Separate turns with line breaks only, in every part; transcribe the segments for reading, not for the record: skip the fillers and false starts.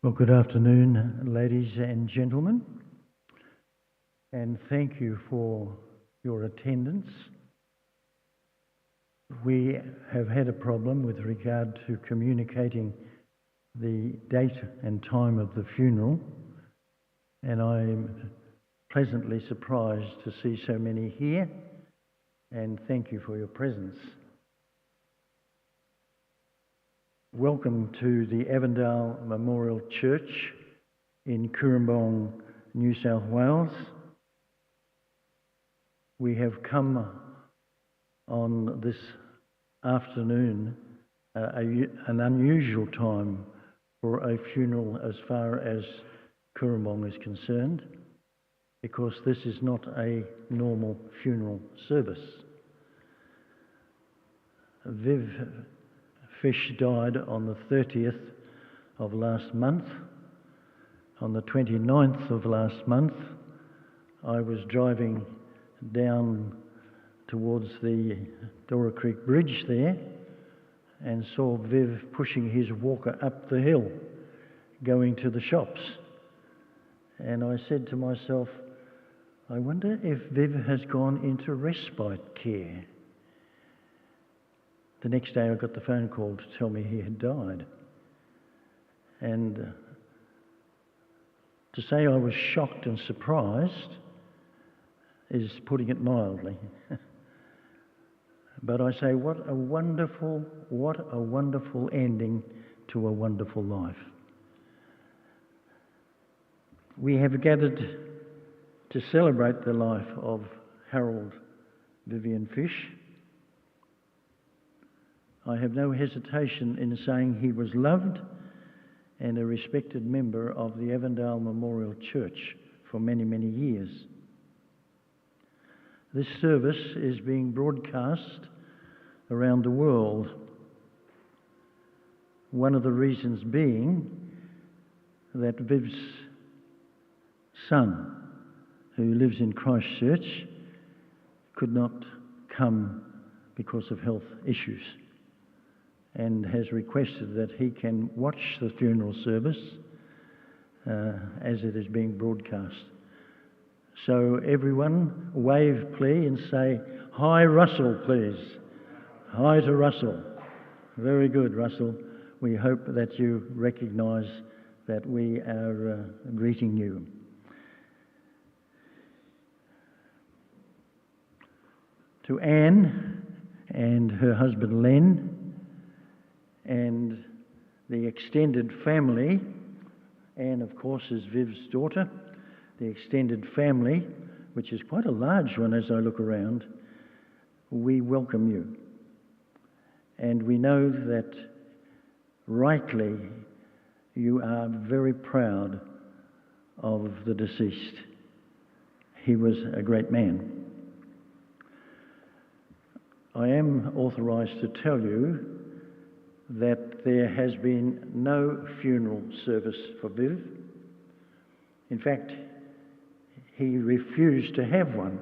Well, good afternoon, ladies and gentlemen, and thank you for your attendance. We have had a problem with regard to communicating the date and time of the funeral, and I'm pleasantly surprised to see so many here, and thank you for your presence. Welcome to the Avondale Memorial Church in Cooranbong, New South Wales. We have come on this afternoon, an unusual time for a funeral as far as Cooranbong is concerned, because this is not a normal funeral service. Viv Fish died on the 30th of last month. On the 29th of last month, I was driving down towards the Dora Creek Bridge there and saw Viv pushing his walker up the hill, going to the shops. And I said to myself, I wonder if Viv has gone into respite care. The next day I got the phone call to tell me he had died. And to say I was shocked and surprised is putting it mildly. But I say, what a wonderful ending to a wonderful life. We have gathered to celebrate the life of Harold Vivian Fish. I have no hesitation in saying he was loved and a respected member of the Avondale Memorial Church for many, many years. This service is being broadcast around the world. One of the reasons being that Viv's son, who lives in Christchurch, could not come because of health issues, and has requested that he can watch the funeral service as it is being broadcast. So everyone wave please and say, "Hi Russell," please. Hi to Russell. Very good, Russell. We hope that you recognise that we are greeting you. To Anne and her husband Len, and the extended family, Anne of course is Viv's daughter, the extended family, which is quite a large one as I look around, we welcome you. And we know that rightly you are very proud of the deceased. He was a great man. I am authorised to tell you that there has been no funeral service for Viv. In fact, he refused to have one.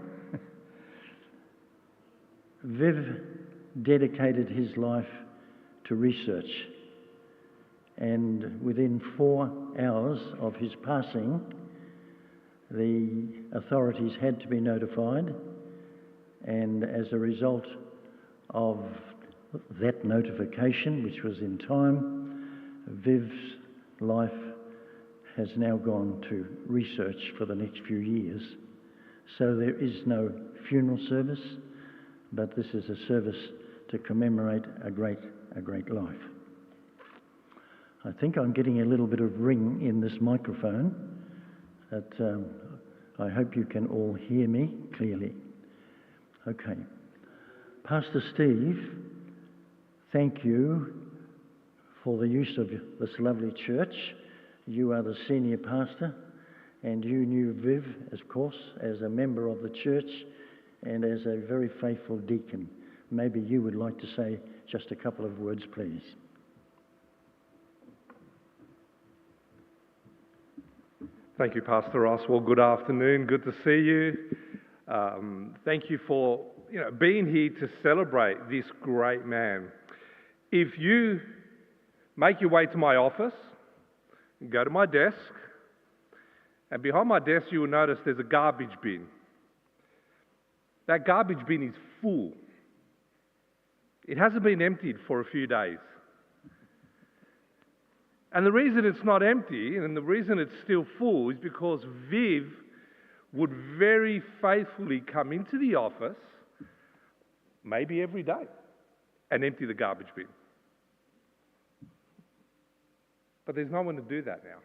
Viv dedicated his life to research, and within 4 hours of his passing, the authorities had to be notified, and as a result of that notification, which was in time, Viv's life has now gone to research for the next few years. So there is no funeral service, but this is a service to commemorate a great life. I think I'm getting a little bit of ring in this microphone, but I hope you can all hear me clearly. Okay. Pastor Steve, thank you for the use of this lovely church. You are the senior pastor, and you knew Viv, of course, as a member of the church and as a very faithful deacon. Maybe you would like to say just a couple of words, please.
Thank you, Pastor Ross. Well, good afternoon. Good to see you. Thank you for being here to celebrate this great man. If you make your way to my office, go to my desk, and behind my desk you will notice there's a garbage bin. That garbage bin is full. It hasn't been emptied for a few days. And the reason it's not empty and the reason it's still full is because Viv would very faithfully come into the office, maybe every day, and empty the garbage bin. But there's no one to do that now.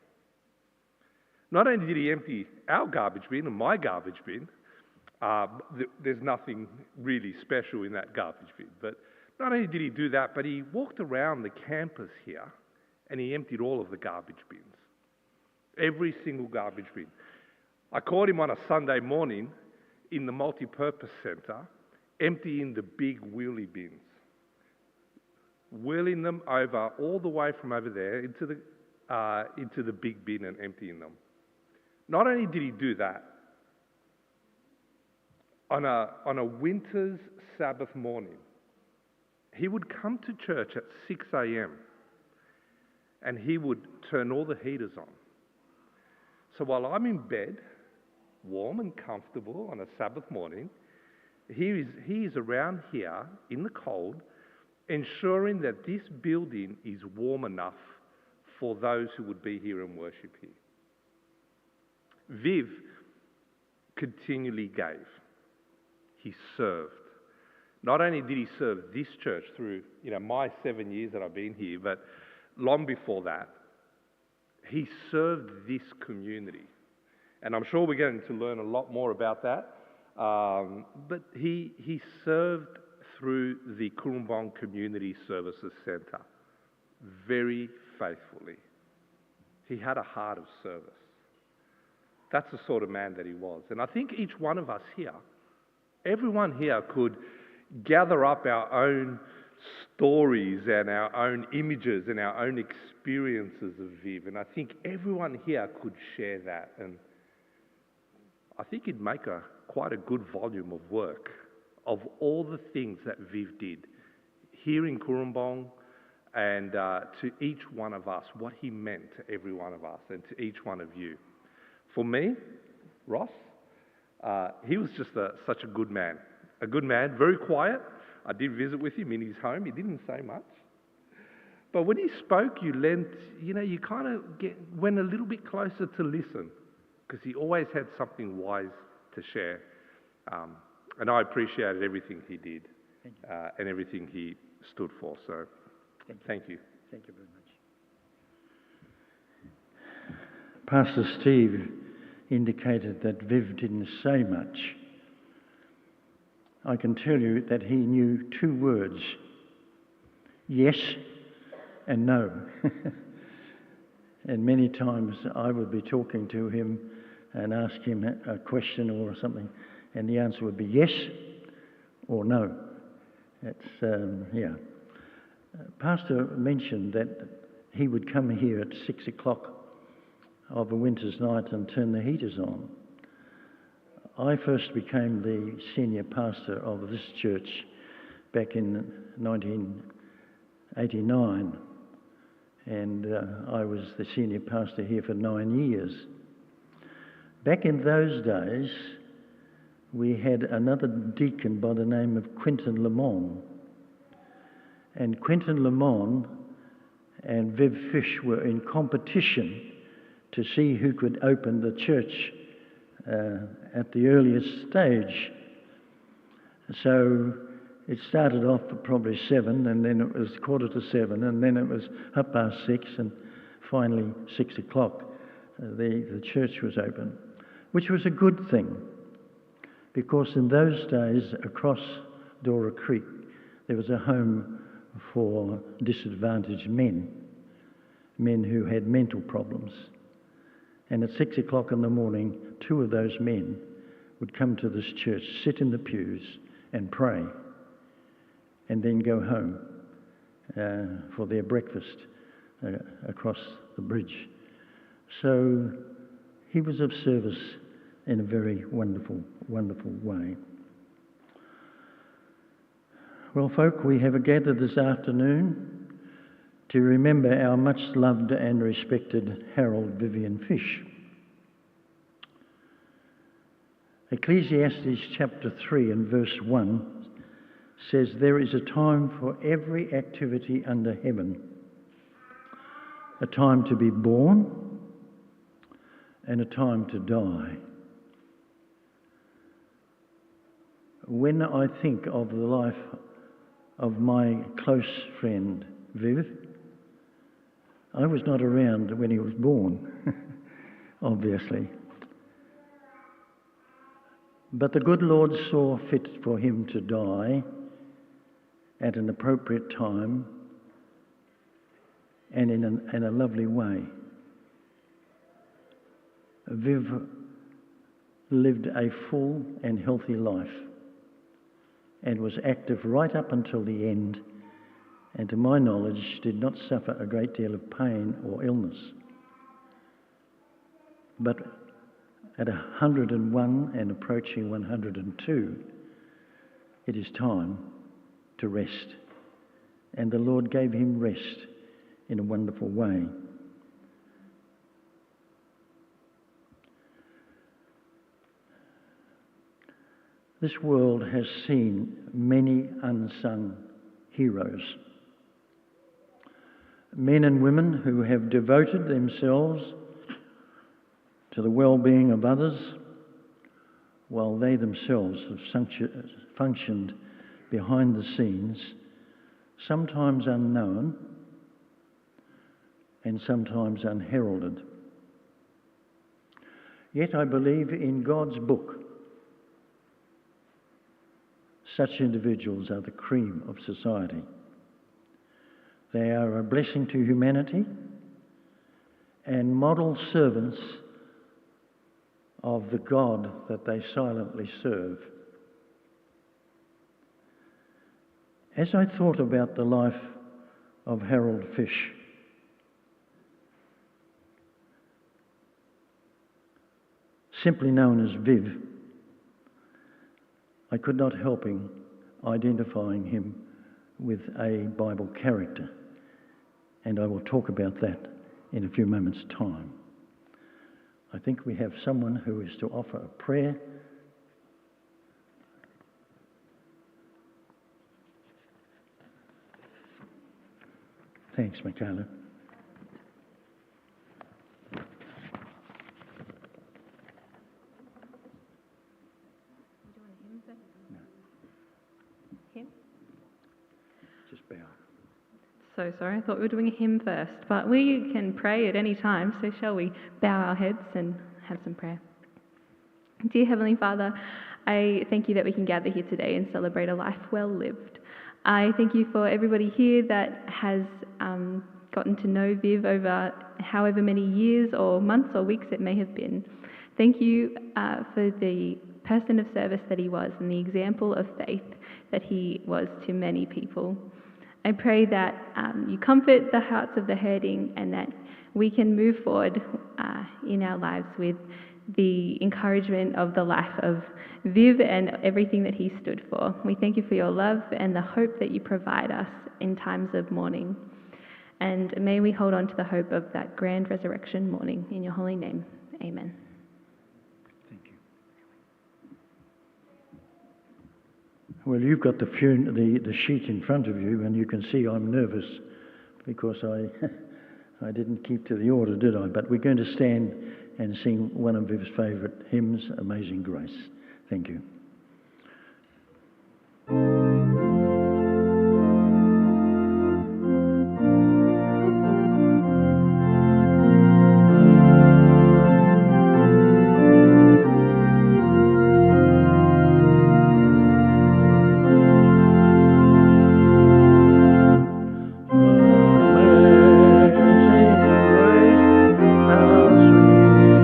Not only did he empty our garbage bin and my garbage bin, there's nothing really special in that garbage bin, but not only did he do that, but he walked around the campus here and he emptied all of the garbage bins. Every single garbage bin. I caught him on a Sunday morning in the multi-purpose centre, emptying the big wheelie bins. Wheeling them over, all the way from over there into the big bin and emptying them. Not only did he do that, on a winter's Sabbath morning, he would come to church at 6 a.m. and he would turn all the heaters on. So while I'm in bed, warm and comfortable on a Sabbath morning, he is around here in the cold, ensuring that this building is warm enough for those who would be here and worship here. Viv continually gave. He served. Not only did he serve this church through, my 7 years that I've been here, but long before that, he served this community. And I'm sure we're going to learn a lot more about that. But he served through the Kurumbong Community Services Centre very faithfully. He had a heart of service. That's the sort of man that he was. And I think each one of us here, everyone here could gather up our own stories and our own images and our own experiences of Viv. And I think everyone here could share that. And I think it'd make quite a good volume of work of all the things that Viv did here in Kurumbong and to each one of us, what he meant to every one of us and to each one of you. For me, Ross, he was just such a good man. A good man, very quiet. I did visit with him in his home. He didn't say much. But when he spoke, you kind of went a little bit closer to listen because he always had something wise to share. And I appreciated everything he did and everything he stood for. So thank you.
Thank you very much. Pastor Steve indicated that Viv didn't say much. I can tell you that he knew 2 words, yes and no. And many times I would be talking to him and ask him a question or something, and the answer would be yes or no. Pastor mentioned that he would come here at 6 o'clock of a winter's night and turn the heaters on. I first became the senior pastor of this church back in 1989, and I was the senior pastor here for 9 years. Back in those days, we had another deacon by the name of Quentin Lamont, and Quentin Lamont and Viv Fish were in competition to see who could open the church at the earliest stage. So it started off at probably 7, and then it was 7:15, and then it was 6:30, and finally 6 o'clock. The church was open, which was a good thing, because in those days across Dora Creek there was a home for disadvantaged men who had mental problems. And at 6 o'clock in the morning, 2 of those men would come to this church, sit in the pews and pray, and then go home for their breakfast across the bridge. So he was of service in a very wonderful, wonderful way. Well, folk, we have gathered this afternoon to remember our much loved and respected Harold Vivian Fish. Ecclesiastes chapter 3 and verse 1 says, "There is a time for every activity under heaven, a time to be born and a time to die." When I think of the life of my close friend Viv, I was not around when he was born, obviously. But the good Lord saw fit for him to die at an appropriate time and in a lovely way. Viv lived a full and healthy life and was active right up until the end, and to my knowledge did not suffer a great deal of pain or illness. But at 101 and approaching 102, it is time to rest. And the Lord gave him rest in a wonderful way. This world has seen many unsung heroes. Men and women who have devoted themselves to the well-being of others while they themselves have functioned behind the scenes, sometimes unknown and sometimes unheralded. Yet I believe in God's book, such individuals are the cream of society. They are a blessing to humanity and model servants of the God that they silently serve. As I thought about the life of Harold Fish, simply known as Viv, I could not help identifying him with a Bible character, and I will talk about that in a few moments' time. I think we have someone who is to offer a prayer. Thanks, Michaela. Just bow.
So sorry, I thought we were doing a hymn first, but we can pray at any time, so shall we bow our heads and have some prayer? Dear Heavenly Father, I thank you that we can gather here today and celebrate a life well lived. I thank you for everybody here that has gotten to know Viv over however many years or months or weeks it may have been. Thank you for the person of service that he was and the example of faith that he was to many people. I pray that you comfort the hearts of the hurting and that we can move forward in our lives with the encouragement of the life of Viv and everything that he stood for. We thank you for your love and the hope that you provide us in times of mourning. And may we hold on to the hope of that grand resurrection morning. In your holy name, amen.
Thank you. Well, you've got the sheet in front of you, and you can see I'm nervous because I didn't keep to the order, did I? But we're going to stand and sing one of Viv's favourite hymns, Amazing Grace. Thank you. Amazing grace, how sweet the sound that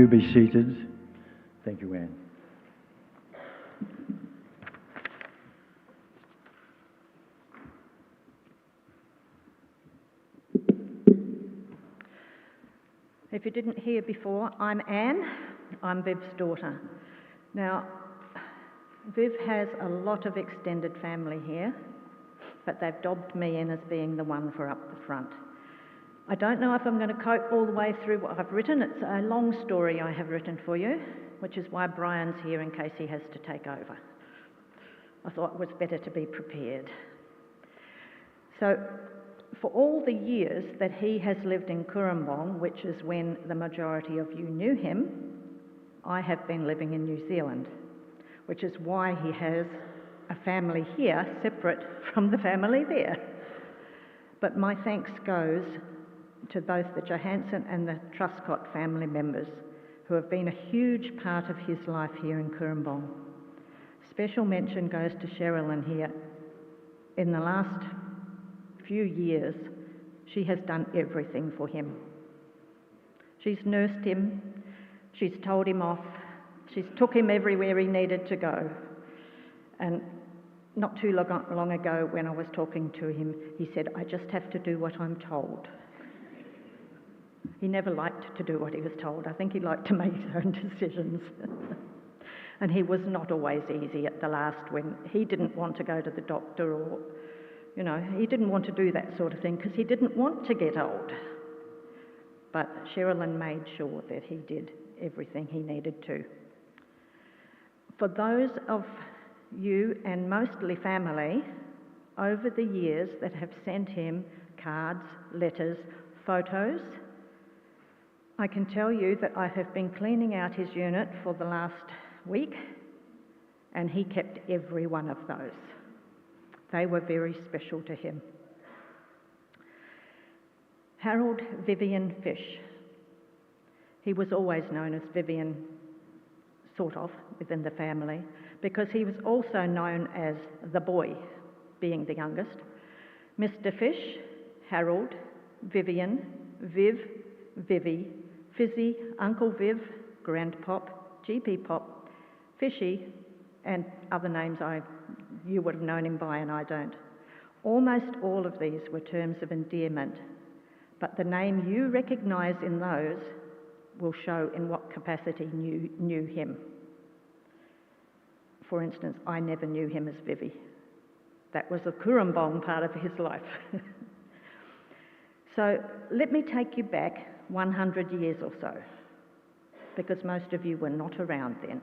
you be seated? Thank you, Anne.
If you didn't hear before, I'm Anne. I'm Viv's daughter. Now, Viv has a lot of extended family here, but they've dobbed me in as being the one for up the front. I don't know if I'm going to cope all the way through what I've written. It's a long story I have written for you, which is why Brian's here in case he has to take over. I thought it was better to be prepared. So, for all the years that he has lived in Cooranbong, which is when the majority of you knew him, I have been living in New Zealand, which is why he has a family here separate from the family there. But my thanks goes to both the Johansson and the Truscott family members who have been a huge part of his life here in Cooranbong. Special mention goes to Sherilyn here. In the last few years, she has done everything for him. She's nursed him, she's told him off, she's took him everywhere he needed to go. And not too long ago when I was talking to him, he said, "I just have to do what I'm told." He never liked to do what he was told. I think he liked to make his own decisions. And he was not always easy at the last when he didn't want to go to the doctor or, you know, he didn't want to do that sort of thing because he didn't want to get old. But Sherilyn made sure that he did everything he needed to. For those of you, and mostly family, over the years that have sent him cards, letters, photos, I can tell you that I have been cleaning out his unit for the last week, and he kept every one of those. They were very special to him. Harold Vivian Fish. He was always known as Vivian, sort of, within the family, because he was also known as the boy, being the youngest. Mr. Fish, Harold, Vivian, Viv, Vivi, Fizzy, Uncle Viv, Grandpop, GP Pop, Fishy, and other names you would have known him by and I don't. Almost all of these were terms of endearment, but the name you recognise in those will show in what capacity you knew him. For instance, I never knew him as Vivi. That was a Cooranbong part of his life. So let me take you back 100 years or so, because most of you were not around then.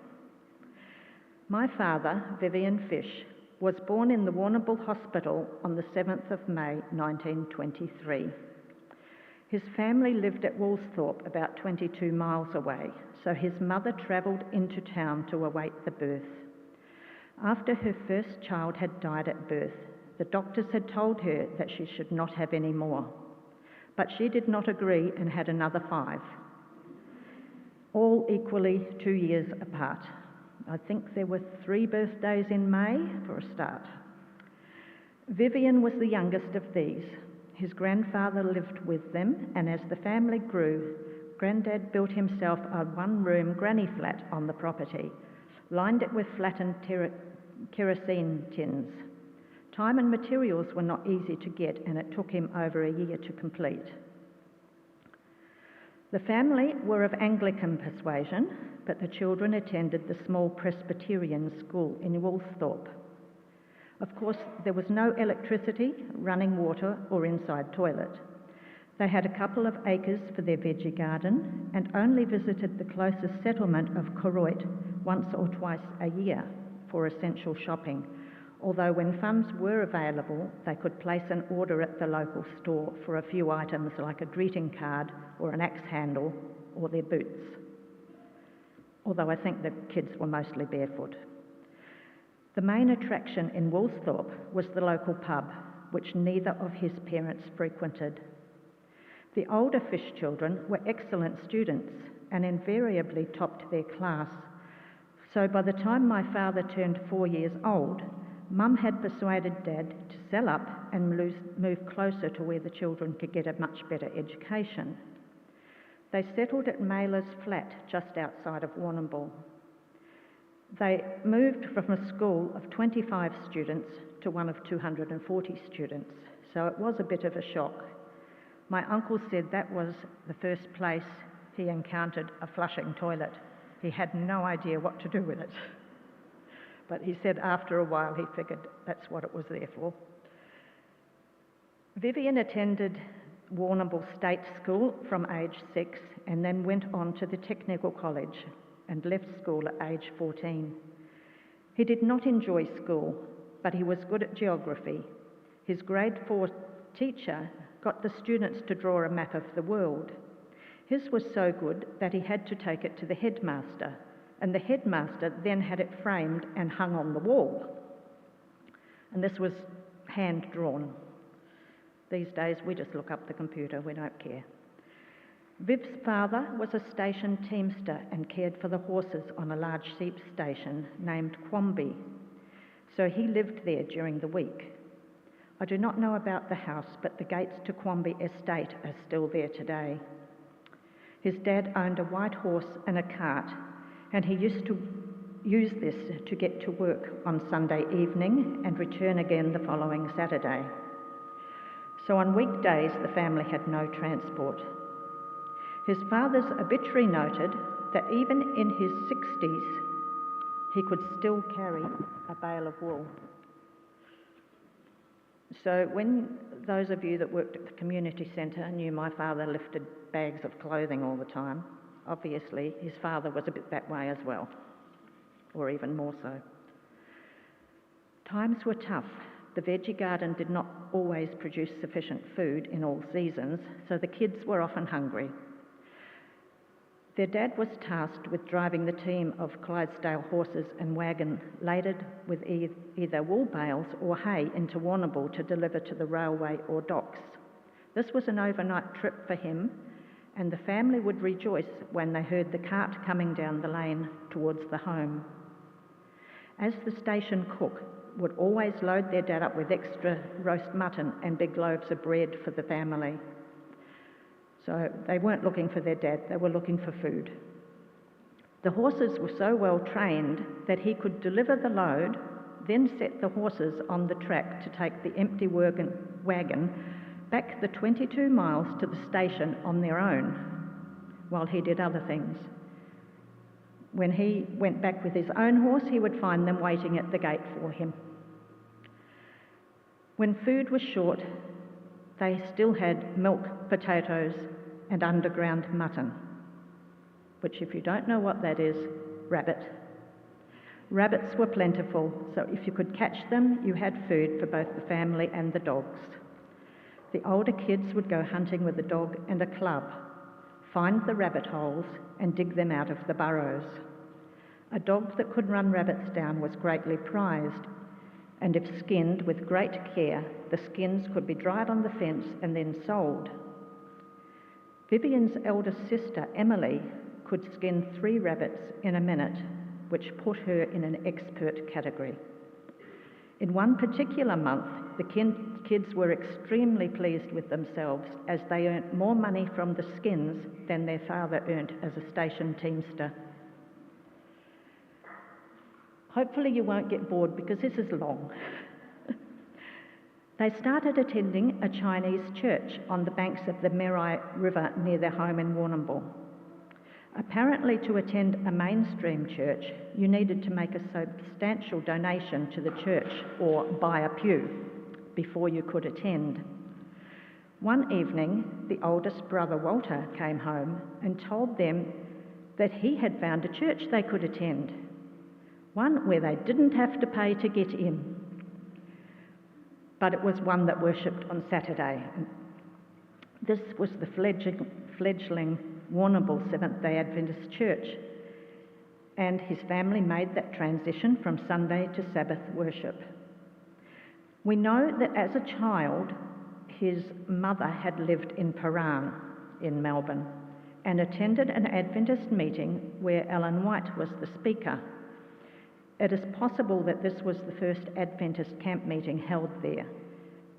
My father, Vivian Fish, was born in the Warrnambool Hospital on the 7th of May 1923. His family lived at Woolsthorpe, about 22 miles away, so his mother travelled into town to await the birth. After her first child had died at birth, the doctors had told her that she should not have any more, but she did not agree and had another 5, all equally 2 years apart. I think there were 3 birthdays in May for a start. Vivian was the youngest of these. His grandfather lived with them, and as the family grew, Grandad built himself a 1-room granny flat on the property, lined it with flattened kerosene tins. Time and materials were not easy to get, and it took him over a year to complete. The family were of Anglican persuasion, but the children attended the small Presbyterian school in Woolsthorpe. Of course, there was no electricity, running water, or inside toilet. They had a couple of acres for their veggie garden and only visited the closest settlement of Koroit once or twice a year for essential shopping, although when funds were available, they could place an order at the local store for a few items like a greeting card or an axe handle or their boots. Although I think the kids were mostly barefoot. The main attraction in Woolsthorpe was the local pub, which neither of his parents frequented. The older Fish children were excellent students and invariably topped their class, so by the time my father turned 4 years old, Mum had persuaded Dad to sell up and move closer to where the children could get a much better education. They settled at Mailer's Flat just outside of Warrnambool. They moved from a school of 25 students to one of 240 students, so it was a bit of a shock. My uncle said that was the first place he encountered a flushing toilet. He had no idea what to do with it. But he said after a while he figured that's what it was there for. Vivian attended Warrnambool State School from age 6 and then went on to the Technical College and left school at age 14. He did not enjoy school, but he was good at geography. His grade 4 teacher got the students to draw a map of the world. His was so good that he had to take it to the headmaster, and the headmaster then had it framed and hung on the wall. And this was hand-drawn. These days we just look up the computer, we don't care. Viv's father was a station teamster and cared for the horses on a large sheep station named Quamby, so he lived there during the week. I do not know about the house, but the gates to Quamby Estate are still there today. His dad owned a white horse and a cart, and he used to use this to get to work on Sunday evening and return again the following Saturday. So on weekdays, the family had no transport. His father's obituary noted that even in his 60s, he could still carry a bale of wool. So when those of you that worked at the community centre knew my father lifted bags of clothing all the time, obviously his father was a bit that way as well, or even more so. Times were tough. The veggie garden did not always produce sufficient food in all seasons, so the kids were often hungry. Their dad was tasked with driving the team of Clydesdale horses and wagon laden with either wool bales or hay into Warrnambool to deliver to the railway or docks. This was an overnight trip for him, and the family would rejoice when they heard the cart coming down the lane towards the home. As the station cook would always load their dad up with extra roast mutton and big loaves of bread for the family. So they weren't looking for their dad, they were looking for food. The horses were so well trained that he could deliver the load, then set the horses on the track to take the empty wagon back the 22 miles to the station on their own, while he did other things. When he went back with his own horse, he would find them waiting at the gate for him. When food was short, they still had milk, potatoes, and underground mutton, which, if you don't know what that is, rabbit. Rabbits were plentiful, so if you could catch them, you had food for both the family and the dogs. The older kids would go hunting with a dog and a club, find the rabbit holes and dig them out of the burrows. A dog that could run rabbits down was greatly prized, and if skinned with great care, the skins could be dried on the fence and then sold. Vivian's eldest sister, Emily, could skin 3 rabbits in a minute, which put her in an expert category. In one particular month, the kids were extremely pleased with themselves as they earned more money from the skins than their father earned as a station teamster. Hopefully you won't get bored because this is long. They started attending a Chinese church on the banks of the Merai River near their home in Warrnambool. Apparently, to attend a mainstream church, you needed to make a substantial donation to the church or buy a pew before you could attend. One evening, the oldest brother, Walter, came home and told them that he had found a church they could attend, one where they didn't have to pay to get in, but it was one that worshipped on Saturday. This was the fledgling Warrnambool Seventh-day Adventist Church, and his family made that transition from Sunday to Sabbath worship. We know that as a child, his mother had lived in Paran in Melbourne and attended an Adventist meeting where Ellen White was the speaker. It is possible that this was the first Adventist camp meeting held there,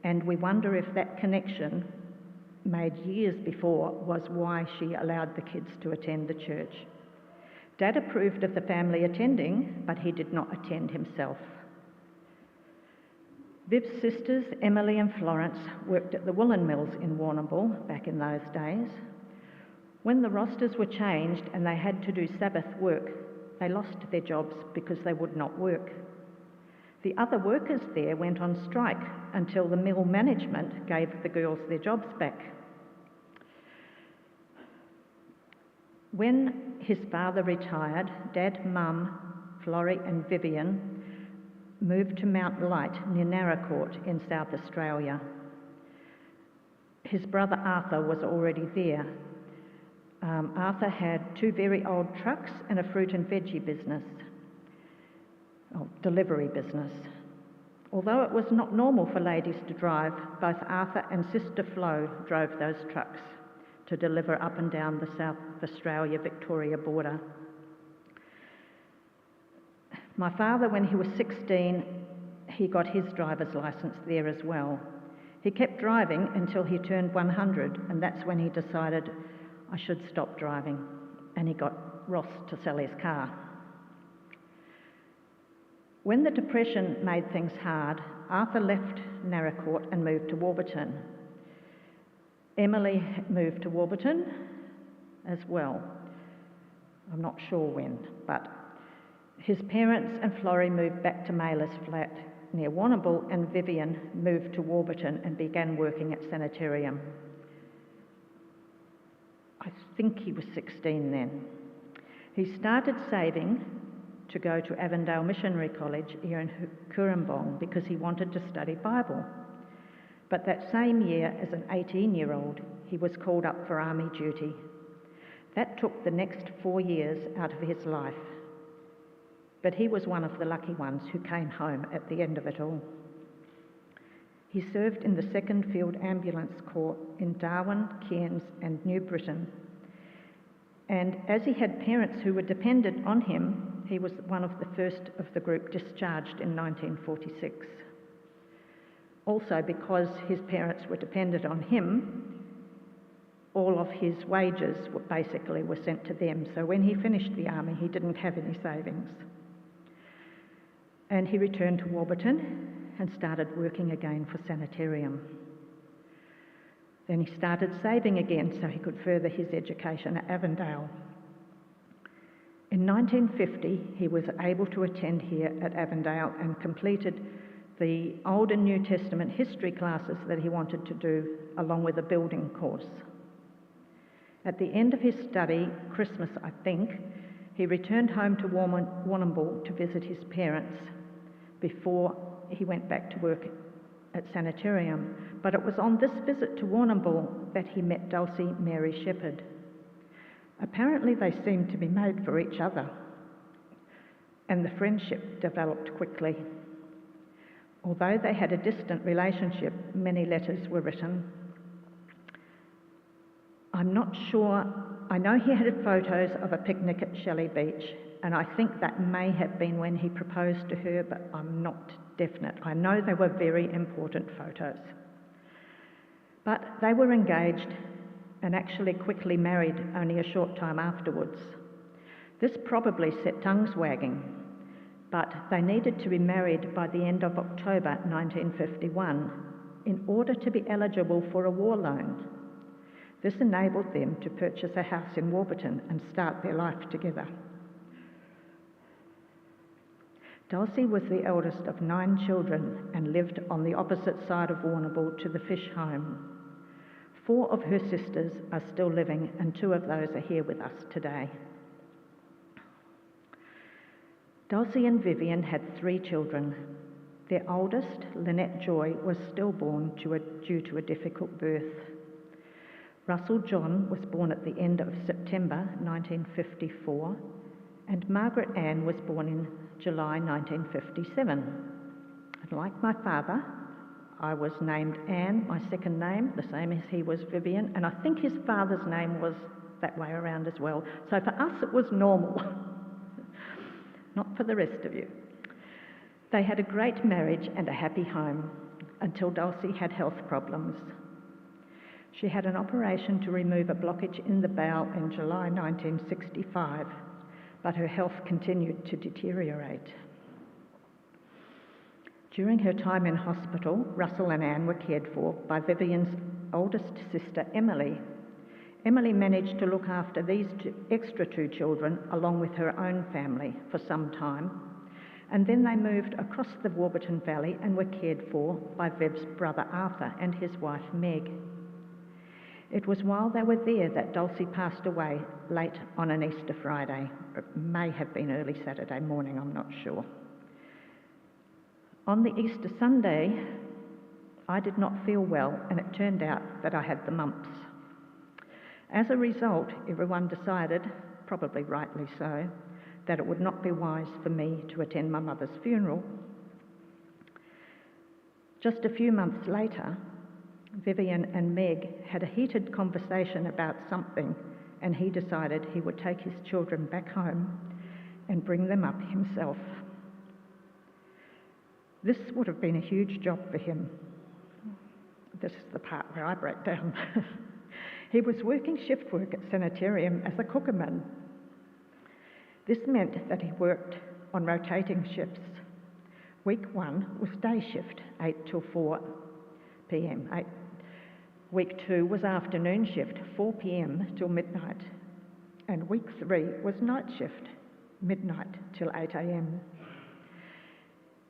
and we wonder if that connection made years before was why she allowed the kids to attend the church. Dad approved of the family attending, but he did not attend himself. Viv's sisters, Emily and Florence, worked at the woolen mills in Warrnambool back in those days. When the rosters were changed and they had to do Sabbath work, they lost their jobs because they would not work. The other workers there went on strike until the mill management gave the girls their jobs back. When his father retired, Dad, Mum, Florrie and Vivian moved to Mount Light near Narracourt in South Australia. His brother Arthur was already there. Arthur had 2 very old trucks and a fruit and veggie business, delivery business. Although it was not normal for ladies to drive, both Arthur and sister Flo drove those trucks to deliver up and down the South Australia-Victoria border. My father, when he was 16, he got his driver's licence there as well. He kept driving until he turned 100, and that's when he decided, I should stop driving, and he got Ross to sell his car. When the Depression made things hard, Arthur left Narracourt and moved to Warburton. Emily moved to Warburton as well. I'm not sure when, but his parents and Florrie moved back to Mailer's flat near Warrnambool, and Vivian moved to Warburton and began working at Sanitarium. I think he was 16 then. He started saving to go to Avondale Missionary College here in Cooranbong because he wanted to study Bible. But that same year, as an 18-year-old, he was called up for army duty. That took the next 4 years out of his life. But he was one of the lucky ones who came home at the end of it all. He served in the 2nd Field Ambulance Corps in Darwin, Cairns and New Britain. And as he had parents who were dependent on him, he was one of the first of the group discharged in 1946. Also, because his parents were dependent on him, all of his wages were sent to them. So when he finished the army, he didn't have any savings. And he returned to Warburton and started working again for Sanitarium. Then he started saving again so he could further his education at Avondale. In 1950, he was able to attend here at Avondale and completed the Old and New Testament history classes that he wanted to do, along with a building course. At the end of his study, Christmas I think, he returned home to Warrnambool to visit his parents before he went back to work at Sanitarium. But it was on this visit to Warrnambool that he met Dulcie Mary Shepherd. Apparently they seemed to be made for each other, and the friendship developed quickly. Although they had a distant relationship, many letters were written. I'm not sure. I know he had photos of a picnic at Shelley Beach, and I think that may have been when he proposed to her, but I'm not definite. I know they were very important photos. But they were engaged and actually quickly married only a short time afterwards. This probably set tongues wagging, but they needed to be married by the end of October 1951 in order to be eligible for a war loan. This enabled them to purchase a house in Warburton and start their life together. Dulcie was the eldest of 9 children and lived on the opposite side of Warrnambool to the fish home. 4 of her sisters are still living, and 2 of those are here with us today. Dulcie and Vivian had 3 children. Their oldest, Lynette Joy, was stillborn due to a difficult birth. Russell John was born at the end of September 1954, and Margaret Ann was born in July 1957. And like my father, I was named Anne, my second name, the same as he was Vivian, and I think his father's name was that way around as well. So for us it was normal, not for the rest of you. They had a great marriage and a happy home until Dulcie had health problems. She had an operation to remove a blockage in the bowel in July 1965, but her health continued to deteriorate. During her time in hospital, Russell and Anne were cared for by Vivian's oldest sister, Emily. Emily managed to look after these extra two children along with her own family for some time, and then they moved across the Warburton Valley and were cared for by Viv's brother Arthur and his wife Meg. It was while they were there that Dulcie passed away late on an Easter Friday. It may have been early Saturday morning, I'm not sure. On the Easter Sunday, I did not feel well, and it turned out that I had the mumps. As a result, everyone decided, probably rightly so, that it would not be wise for me to attend my mother's funeral. Just a few months later, Vivian and Meg had a heated conversation about something, and he decided he would take his children back home and bring them up himself. This would have been a huge job for him. This is the part where I break down. He was working shift work at Sanitarium as a cookerman. This meant that he worked on rotating shifts. Week 1 was day shift, 8 till 4 p.m. Week 2 was afternoon shift, 4 p.m. till midnight. And week 3 was night shift, midnight till 8 a.m.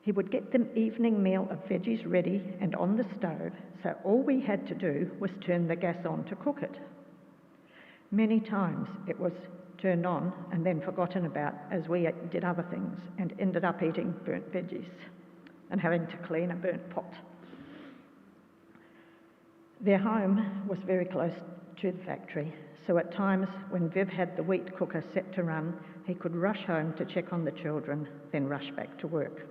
He would get the evening meal of veggies ready and on the stove, so all we had to do was turn the gas on to cook it. Many times it was turned on and then forgotten about as we did other things and ended up eating burnt veggies and having to clean a burnt pot. Their home was very close to the factory, so at times when Viv had the wheat cooker set to run, he could rush home to check on the children, then rush back to work.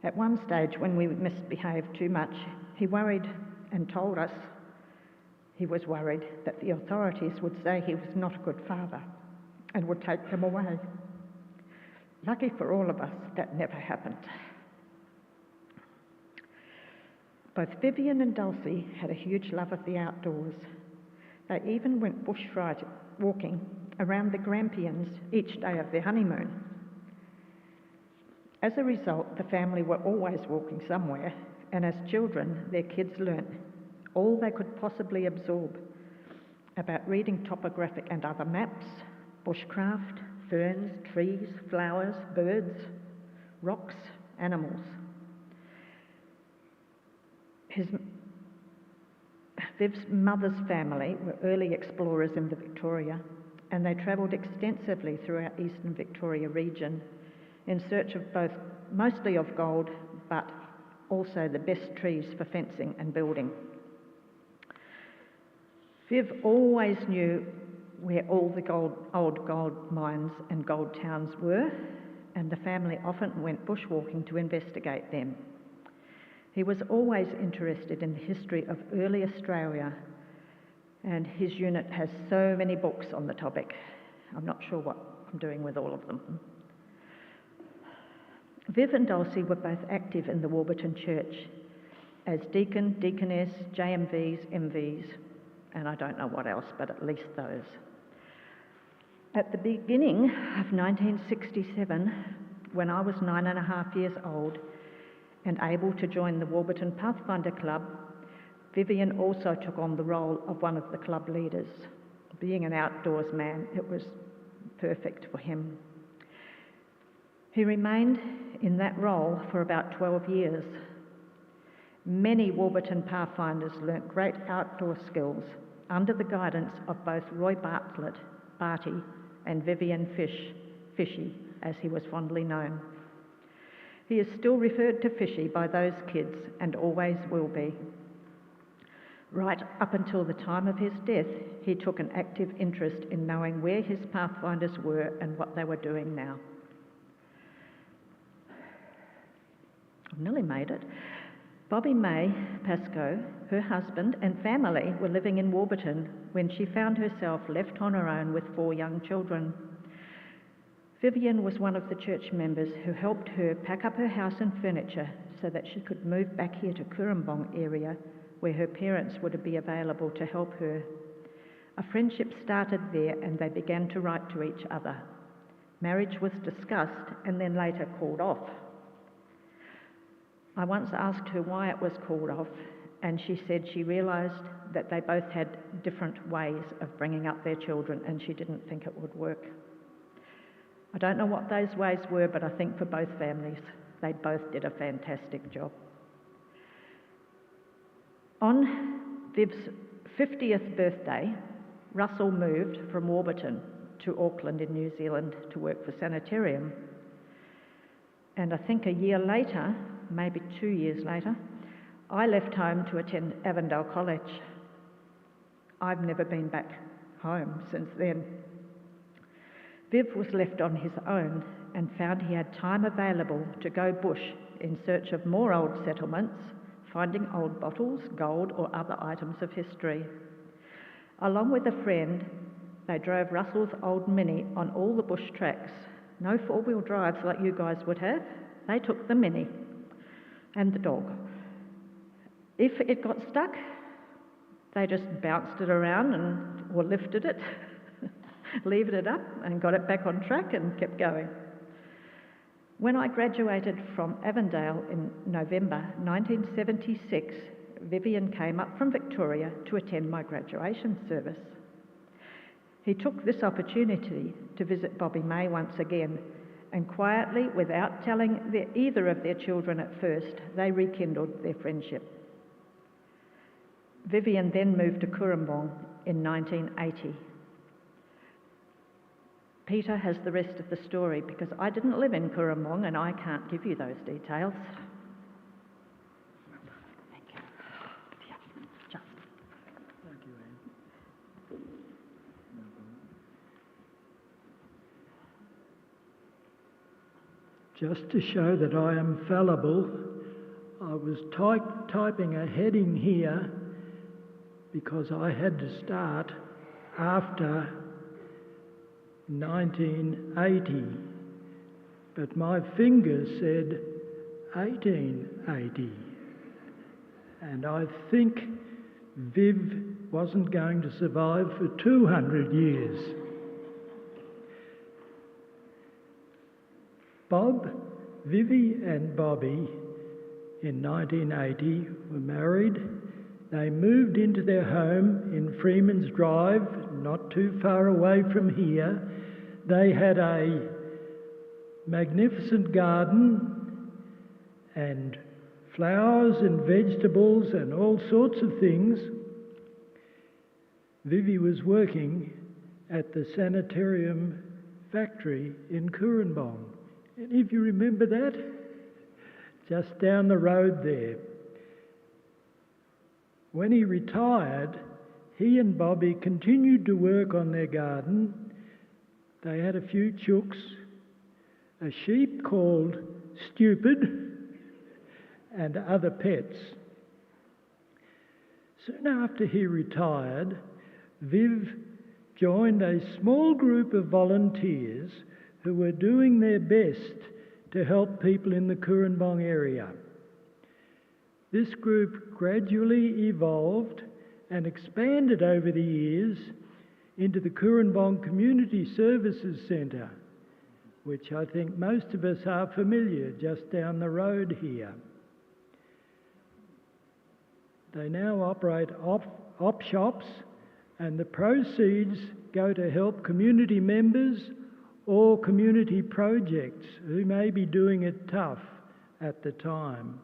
At one stage, when we misbehaved too much, he worried and told us he was worried that the authorities would say he was not a good father and would take them away. Lucky for all of us, that never happened. Both Vivian and Dulcie had a huge love of the outdoors. They even went bush walking around the Grampians each day of their honeymoon. As a result, the family were always walking somewhere, and as children, their kids learnt all they could possibly absorb about reading topographic and other maps, bushcraft, ferns, trees, flowers, birds, rocks, animals. Viv's mother's family were early explorers in the Victoria, and they travelled extensively throughout eastern Victoria region in search of mostly of gold, but also the best trees for fencing and building. Viv always knew where all the old gold mines and gold towns were, and the family often went bushwalking to investigate them. He was always interested in the history of early Australia, and his unit has so many books on the topic. I'm not sure what I'm doing with all of them. Viv and Dulcie were both active in the Warburton Church as deacon, deaconess, JMVs, MVs, and I don't know what else, but at least those. At the beginning of 1967, when I was 9.5 years old and able to join the Warburton Pathfinder Club, Vivian also took on the role of one of the club leaders. Being an outdoors man, it was perfect for him. He remained in that role for about 12 years. Many Warburton Pathfinders learnt great outdoor skills under the guidance of both Roy Barty, and Vivian Fishy, as he was fondly known. He is still referred to Fishy by those kids and always will be. Right up until the time of his death, he took an active interest in knowing where his Pathfinders were and what they were doing now. I've nearly made it. Bobby May Pascoe, her husband and family were living in Warburton when she found herself left on her own with 4 young children. Vivian was one of the church members who helped her pack up her house and furniture so that she could move back here to Cooranbong area where her parents would be available to help her. A friendship started there and they began to write to each other. Marriage was discussed and then later called off. I once asked her why it was called off, and she said she realised that they both had different ways of bringing up their children and she didn't think it would work. I don't know what those ways were, but I think for both families, they both did a fantastic job. On Viv's 50th birthday, Russell moved from Warburton to Auckland in New Zealand to work for Sanitarium. And I think a year later, maybe 2 years later, I left home to attend Avondale College. I've never been back home since then. Viv was left on his own and found he had time available to go bush in search of more old settlements, finding old bottles, gold or other items of history. Along with a friend, they drove Russell's old Mini on all the bush tracks. No four-wheel drives like you guys would have. They took the Mini and the dog. If it got stuck, they just bounced it around or lifted it, levered it up and got it back on track and kept going. When I graduated from Avondale in November 1976, Vivian came up from Victoria to attend my graduation service. He took this opportunity to visit Bobby May once again, and quietly, without telling either of their children at first, they rekindled their friendship. Vivian then moved to Cooranbong in 1980. Peter has the rest of the story because I didn't live in Cooranbong and I can't give you those details. Thank you. Yeah, just.
Thank you, Anne.
Just to show that I am fallible, I was typing a heading here because I had to start after 1980, but my fingers said 1880, and I think Viv wasn't going to survive for 200 years. Bob, Vivi and Bobby in 1980 were married. They moved into their home in Freeman's Drive, not too far away from here. They had a magnificent garden and flowers and vegetables and all sorts of things. Vivi was working at the Sanitarium factory in Cooranbong. Any of you remember that? Just down the road there. When he retired, he and Bobby continued to work on their garden. They had a few chooks, a sheep called Stupid, and other pets. Soon after he retired, Viv joined a small group of volunteers who were doing their best to help people in the Cooranbong area. This group gradually evolved and expanded over the years into the Cooranbong Community Services Centre, which I think most of us are familiar, just down the road here. They now operate op shops, and the proceeds go to help community members or community projects who may be doing it tough at the time.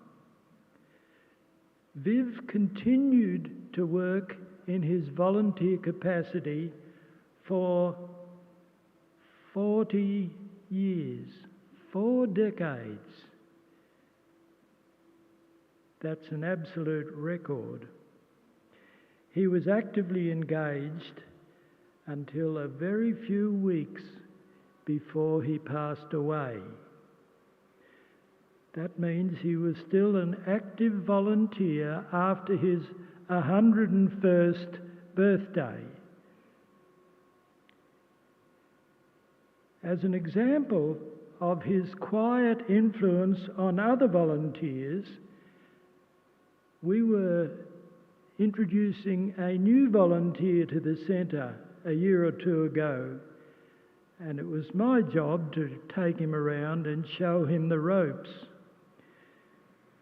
Viv continued to work in his volunteer capacity for 40 years, 4 decades. That's an absolute record. He was actively engaged until a very few weeks before he passed away. That means he was still an active volunteer after his 101st birthday. As an example of his quiet influence on other volunteers, we were introducing a new volunteer to the centre a year or two ago, and it was my job to take him around and show him the ropes.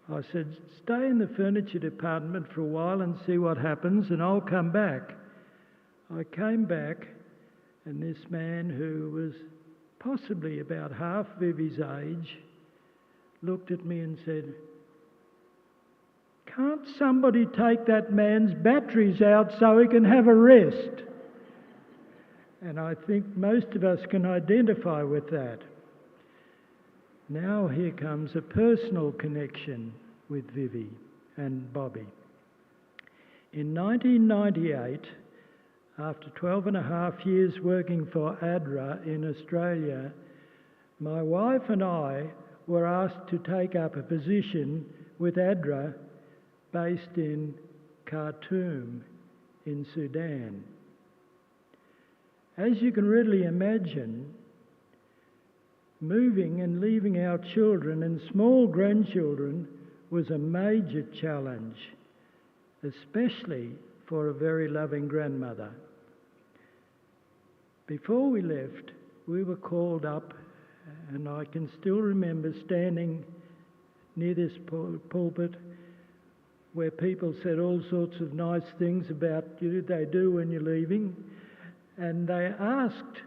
I said, stay in the furniture department for a while and see what happens, and I'll come back. I came back, and this man, who was possibly about half Vivi's age, looked at me and said, can't somebody take that man's batteries out so he can have a rest? And I think most of us can identify with that. Now here comes a personal connection with Vivi and Bobby. In 1998, after 12 and a half years working for ADRA in Australia, my wife and I were asked to take up a position with ADRA based in Khartoum in Sudan. As you can readily imagine, moving and leaving our children and small grandchildren was a major challenge, especially for a very loving grandmother. Before we left, we were called up, and I can still remember standing near this pulpit where people said all sorts of nice things about you they do when you're leaving, and they asked,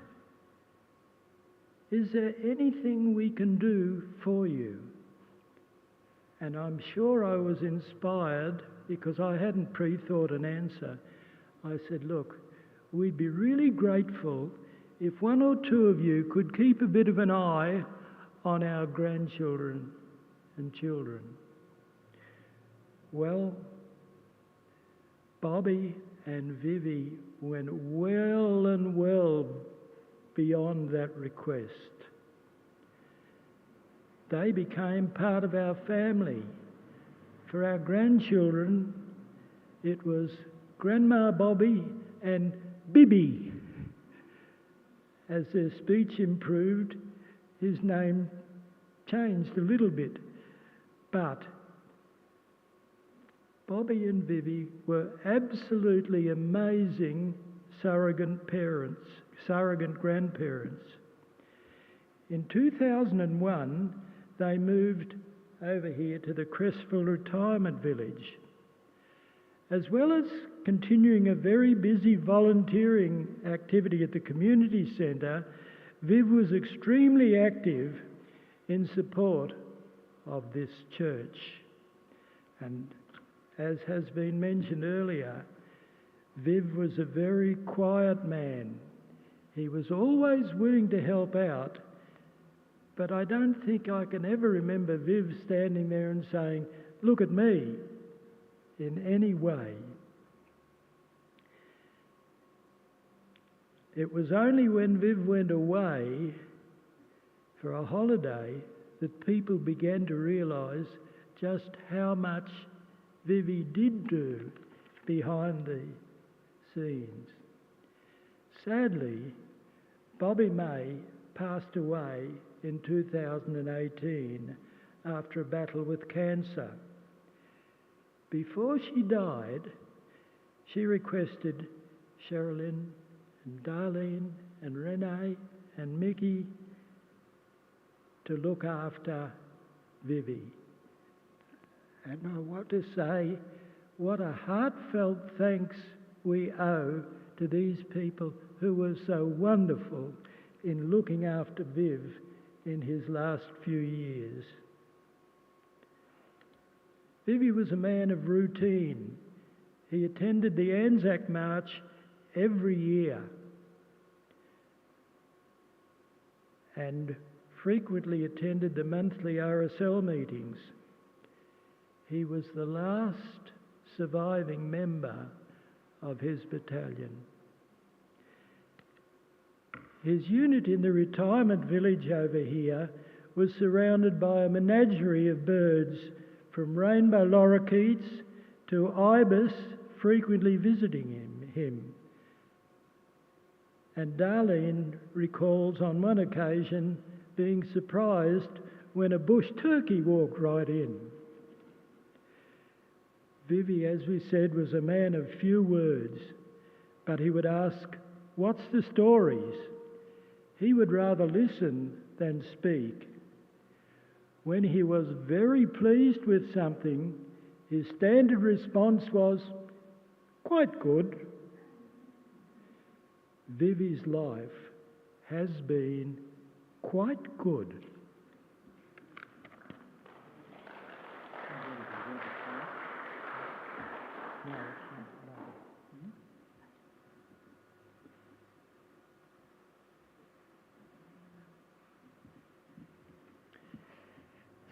is there anything we can do for you? And I'm sure I was inspired because I hadn't pre-thought an answer. I said, look, we'd be really grateful if one or two of you could keep a bit of an eye on our grandchildren and children. Well, Bobby and Vivi went well and well beyond that request. They became part of our family. For our grandchildren, it was Grandma Bobby and Bibi. As their speech improved, his name changed a little bit, but Bobby and Vivi were absolutely amazing surrogate grandparents. In 2001, they moved over here to the Crestville Retirement Village. As well as continuing a very busy volunteering activity at the community centre, Viv was extremely active in support of this church. And as has been mentioned earlier, Viv was a very quiet man. He was always willing to help out, but I don't think I can ever remember Viv standing there and saying, look at me, in any way. It was only when Viv went away for a holiday that people began to realise just how much Vivi did do behind the scenes. Sadly, Bobby May passed away in 2018 after a battle with cancer. Before she died, she requested Sherilyn and Darlene and Renee and Mickey to look after Vivi. And I want to say what a heartfelt thanks we owe to these people who were so wonderful in looking after Viv in his last few years. Vivi was a man of routine. He attended the Anzac March every year and frequently attended the monthly RSL meetings. He was the last surviving member of his battalion. His unit in the retirement village over here was surrounded by a menagerie of birds, from rainbow lorikeets to ibis frequently visiting him. And Darlene recalls on one occasion being surprised when a bush turkey walked right in. Vivi, as we said, was a man of few words, but he would ask, "What's the stories?" He would rather listen than speak. When he was very pleased with something, his standard response was, "Quite good." Vivi's life has been quite good.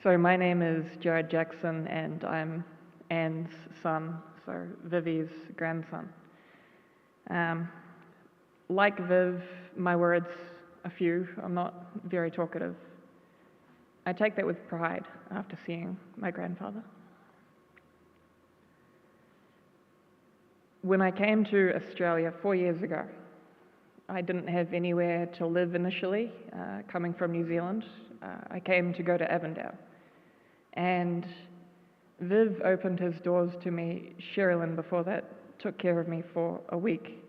So my name is Jared Jackson and I'm Anne's son, so Vivi's grandson. Like Viv, my words are few. I'm not very talkative. I take that with pride after seeing my grandfather. When I came to Australia 4 years ago, I didn't have anywhere to live initially, coming from New Zealand. I came to go to Avondale. And Viv opened his doors to me. Sherilyn, before that, took care of me for a week.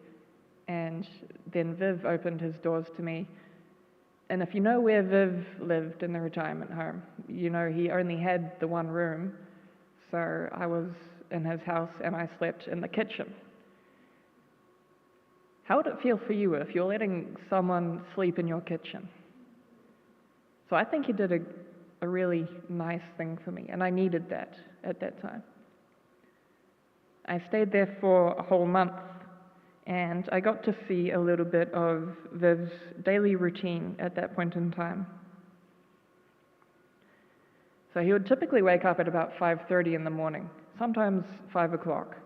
And then Viv opened his doors to me. And if you know where Viv lived in the retirement home, you know he only had the one room. So I was in his house and I slept in the kitchen. How would it feel for you if you're letting someone sleep in your kitchen? So I think he did a really nice thing for me, and I needed that at that time. I stayed there for a whole month, and I got to see a little bit of Viv's daily routine at that point in time. So he would typically wake up at about 5:30 in the morning, sometimes 5 o'clock.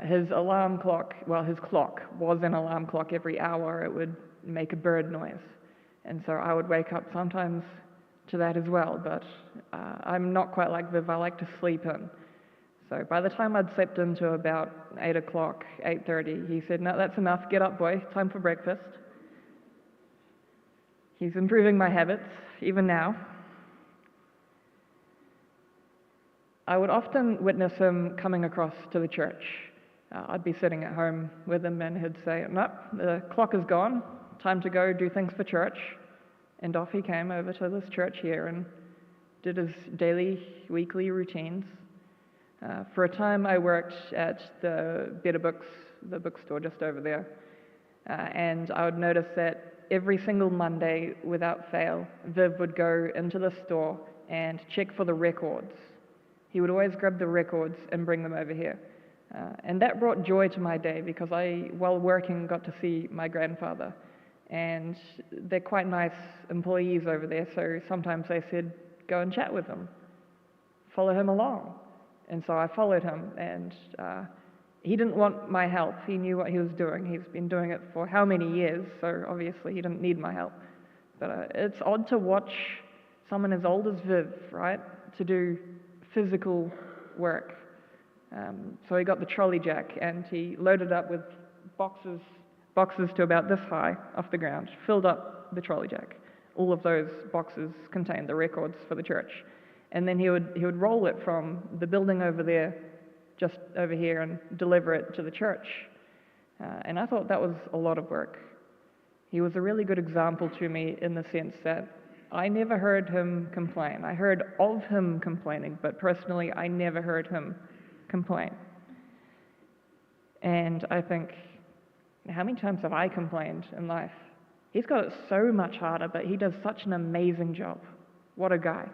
His alarm clock, well, his clock was an alarm clock every hour. It would make a bird noise. And so I would wake up sometimes to that as well, but I'm not quite like Viv. I like to sleep in. So by the time I'd slept into about 8 o'clock, 8:30, he said, "No, that's enough. Get up, boy. Time for breakfast." He's improving my habits, even now. I would often witness him coming across to the church. I'd be sitting at home with him and he'd say, "No, the clock is gone. Time to go do things for church." And off he came over to this church here and did his daily, weekly routines. For a time I worked at the Better Books, the bookstore just over there. And I would notice that every single Monday, without fail, Viv would go into the store and check for the records. He would always grab the records and bring them over here. And that brought joy to my day because I, while working, got to see my grandfather. And they're quite nice employees over there, so sometimes they said, "Go and chat with him. Follow him along." And so I followed him, and he didn't want my help. He knew what he was doing. He's been doing it for how many years, so obviously he didn't need my help. But it's odd to watch someone as old as Viv, right, to do physical work. So he got the trolley jack and he loaded up with boxes to about this high off the ground, filled up the trolley jack. All of those boxes contained the records for the church. And then he would roll it from the building over there, just over here, and deliver it to the church. And I thought that was a lot of work. He was a really good example to me in the sense that I never heard him complain. I heard of him complaining, but personally, I never heard him complain. And I think, how many times have I complained in life? He's got it so much harder, but he does such an amazing job. What a guy.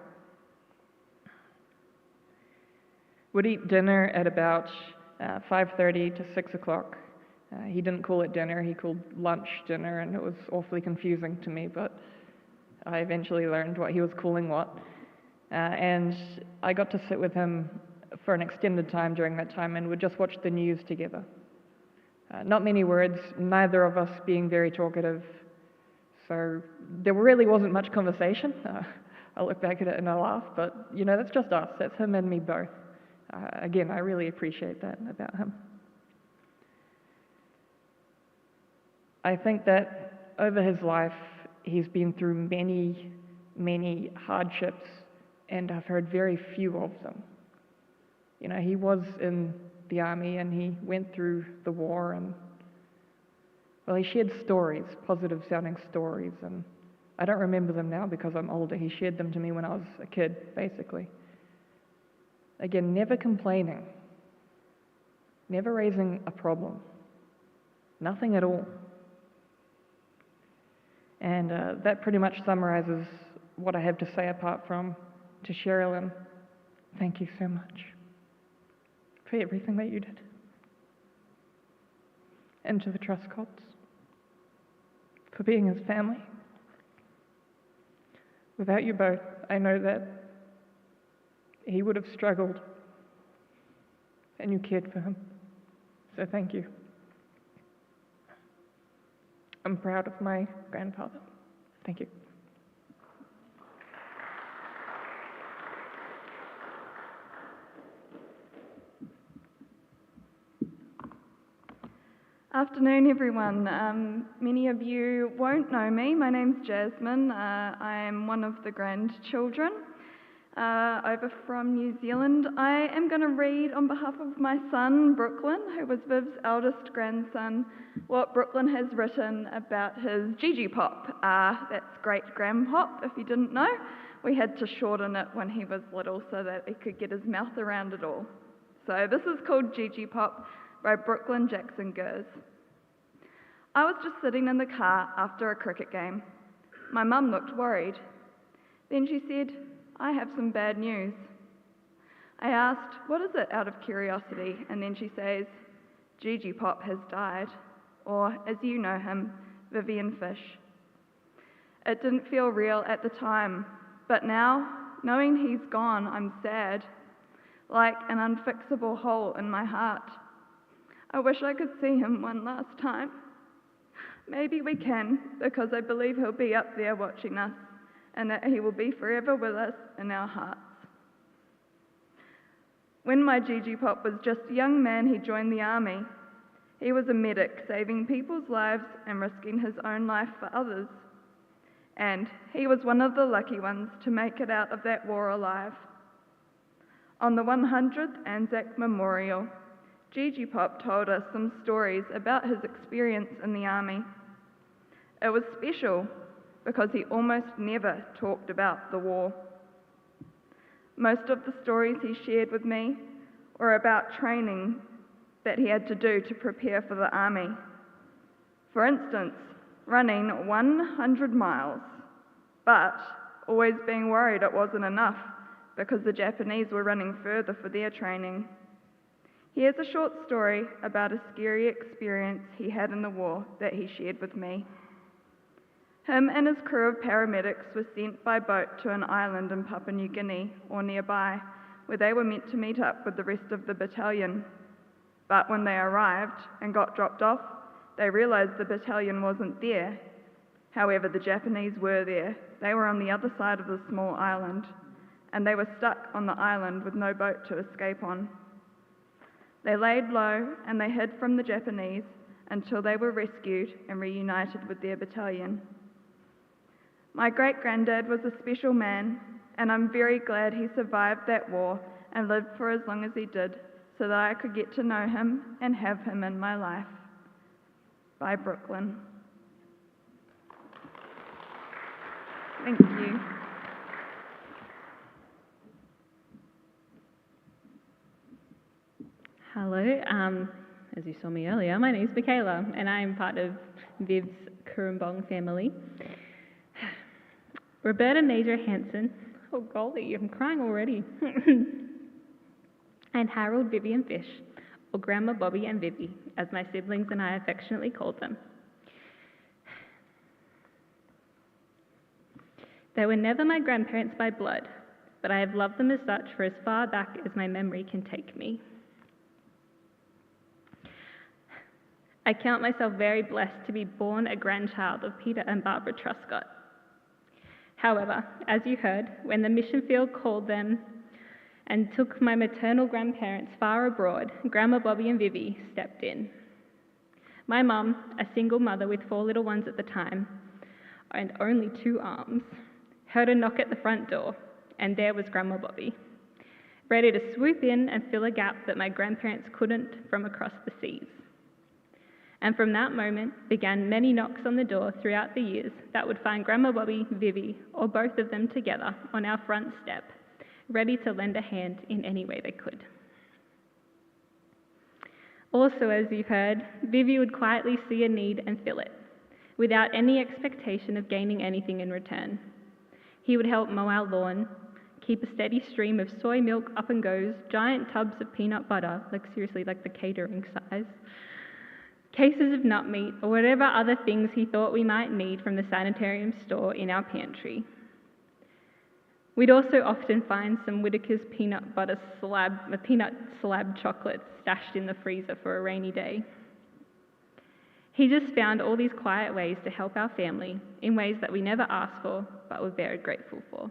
Would eat dinner at about 5:30 to 6 o'clock. He didn't call it dinner, he called lunch dinner, and it was awfully confusing to me, but I eventually learned what he was calling what. And I got to sit with him for an extended time during that time and would just watch the news together. Not many words, neither of us being very talkative, so there really wasn't much conversation. I look back at it and I laugh, but you know, that's just us, that's him and me both. Again, I really appreciate that about him. I think that over his life, he's been through many, many hardships, and I've heard very few of them. You know, he was in the army and he went through the war, and well, he shared stories, positive sounding stories, and I don't remember them now because I'm older. He shared them to me when I was a kid, basically. Again, never complaining, never raising a problem, nothing at all. And that pretty much summarizes what I have to say apart from to Cheryl, and thank you so much for everything that you did. And to the Truscotts for being his family. Without you both, I know that he would have struggled, and you cared for him. So thank you. I'm proud of my grandfather. Thank you.
Afternoon, everyone. Many of you won't know me. My name's Jasmine. I am one of the grandchildren over from New Zealand. I am going to read on behalf of my son, Brooklyn, who was Viv's eldest grandson, what Brooklyn has written about his Gigi Pop. That's great grandpop, if you didn't know. We had to shorten it when he was little so that he could get his mouth around it all. So this is called Gigi Pop by Brooklyn Jackson Gers. I was just sitting in the car after a cricket game. My mum looked worried. Then she said, "I have some bad news." I asked, "What is it?" out of curiosity, and then she says, "Gigi Pop has died," or as you know him, Vivian Fish. It didn't feel real at the time, but now, knowing he's gone, I'm sad, like an unfixable hole in my heart. I wish I could see him one last time. Maybe we can, because I believe he'll be up there watching us, and that he will be forever with us in our hearts. When my Gigi Pop was just a young man, he joined the army. He was a medic, saving people's lives and risking his own life for others. And he was one of the lucky ones to make it out of that war alive. On the 100th Anzac Memorial, Gigi Pop told us some stories about his experience in the army. It was special because he almost never talked about the war. Most of the stories he shared with me were about training that he had to do to prepare for the army. For instance, running 100 miles, but always being worried it wasn't enough because the Japanese were running further for their training. Here's a short story about a scary experience he had in the war that he shared with me. Him and his crew of paramedics were sent by boat to an island in Papua New Guinea or nearby, where they were meant to meet up with the rest of the battalion. But when they arrived and got dropped off, they realised the battalion wasn't there. However, the Japanese were there. They were on the other side of the small island, and they were stuck on the island with no boat to escape on. They laid low and they hid from the Japanese until they were rescued and reunited with their battalion. My great-granddad was a special man, and I'm very glad he survived that war and lived for as long as he did so that I could get to know him and have him in my life. Bye, Brooklyn. Thank you.
Hello, as you saw me earlier, my name is Michaela and I am part of Viv's Kurumbong family. Roberta Major Hansen, oh golly, I'm crying already, and Harold Vivian Fish, or Grandma Bobby and Vivi, as my siblings and I affectionately called them. They were never my grandparents by blood, but I have loved them as such for as far back as my memory can take me. I count myself very blessed to be born a grandchild of Peter and Barbara Truscott. However, as you heard, when the mission field called them and took my maternal grandparents far abroad, Grandma Bobby and Vivi stepped in. My mum, a single mother with 4 little ones at the time, and only 2 arms, heard a knock at the front door, and there was Grandma Bobby. ready to swoop in and fill a gap that my grandparents couldn't from across the seas. And from that moment began many knocks on the door throughout the years that would find Grandma Bobby, Vivi, or both of them together on our front step, ready to lend a hand in any way they could. Also, as you've heard, Vivi would quietly see a need and fill it, without any expectation of gaining anything in return. He would help mow our lawn, keep a steady stream of soy milk up and goes, giant tubs of peanut butter, like seriously, like the catering size, cases of nut meat, or whatever other things he thought we might need from the sanitarium store in our pantry. We'd also often find some Whittaker's peanut slab chocolates stashed in the freezer for a rainy day. He just found all these quiet ways to help our family in ways that we never asked for, but were very grateful for.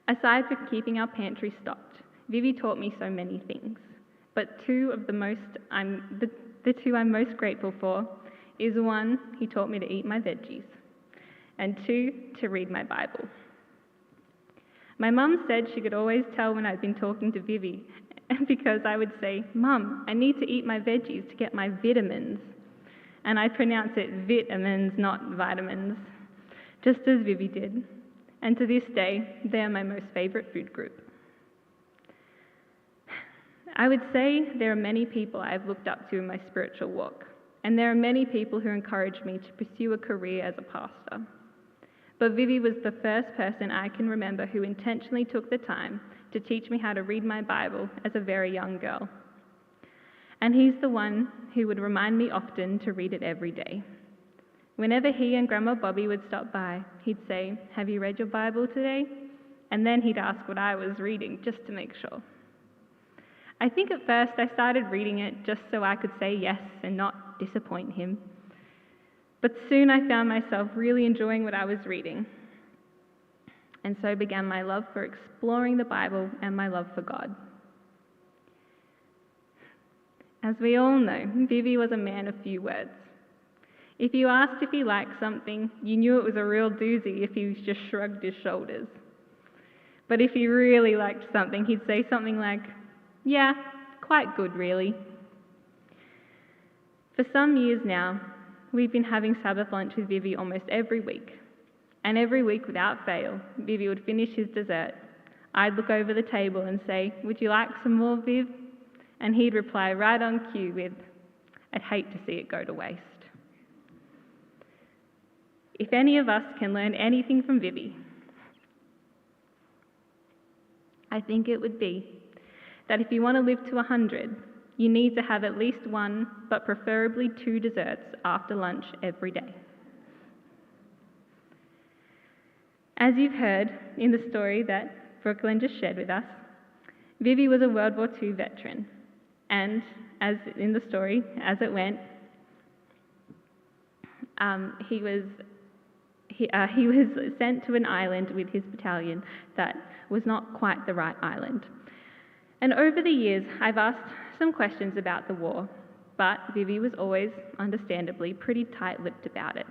Aside from keeping our pantry stocked, Vivi taught me so many things. But the two I'm most grateful for is one, he taught me to eat my veggies, and two, to read my Bible. My mum said she could always tell when I'd been talking to Vivi because I would say, "Mum, I need to eat my veggies to get my vitamins." And I pronounce it vitamins, not vitamins, just as Vivi did. And to this day, they are my most favourite food group. I would say there are many people I have looked up to in my spiritual walk, and there are many people who encouraged me to pursue a career as a pastor. But Vivi was the first person I can remember who intentionally took the time to teach me how to read my Bible as a very young girl. And he's the one who would remind me often to read it every day. Whenever he and Grandma Bobby would stop by, he'd say, "Have you read your Bible today?" And then he'd ask what I was reading, just to make sure. I think at first I started reading it just so I could say yes and not disappoint him. But soon I found myself really enjoying what I was reading. And so began my love for exploring the Bible and my love for God. As we all know, Vivi was a man of few words. If you asked if he liked something, you knew it was a real doozy if he just shrugged his shoulders. But if he really liked something, he'd say something like, "Yeah, quite good, really." For some years now, we've been having Sabbath lunch with Vivi almost every week. And every week, without fail, Vivi would finish his dessert. I'd look over the table and say, "Would you like some more, Viv?" And he'd reply right on cue with, "I'd hate to see it go to waste." If any of us can learn anything from Vivi, I think it would be that if you want to live to 100, you need to have at least one, but preferably 2 desserts after lunch every day. As you've heard in the story that Brooklyn just shared with us, Vivi was a World War II veteran, and as in the story, as it went, he was sent to an island with his battalion that was not quite the right island. And over the years, I've asked some questions about the war, but Vivi was always, understandably, pretty tight-lipped about it.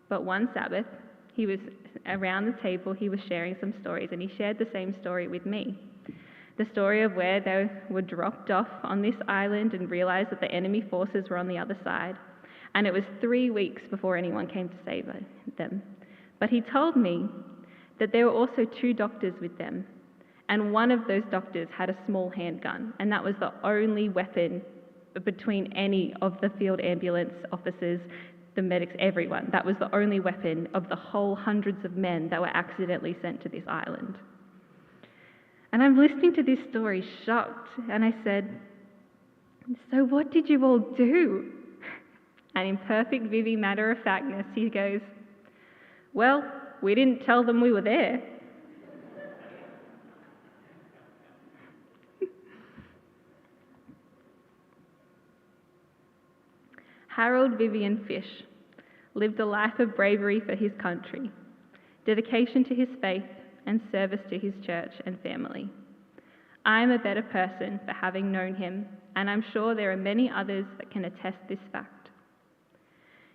But one Sabbath, he was around the table, he was sharing some stories, and he shared the same story with me. The story of where they were dropped off on this island and realised that the enemy forces were on the other side. And it was 3 weeks before anyone came to save them. But he told me that there were also 2 doctors with them, and one of those doctors had a small handgun, and that was the only weapon between any of the field ambulance officers, the medics, everyone. That was the only weapon of the whole hundreds of men that were accidentally sent to this island. And I'm listening to this story shocked, and I said, "So what did you all do?" And in perfect Vivi matter-of-factness, he goes, "Well, we didn't tell them we were there." Harold Vivian Fish lived a life of bravery for his country, dedication to his faith, and service to his church and family. I am a better person for having known him, and I'm sure there are many others that can attest this fact.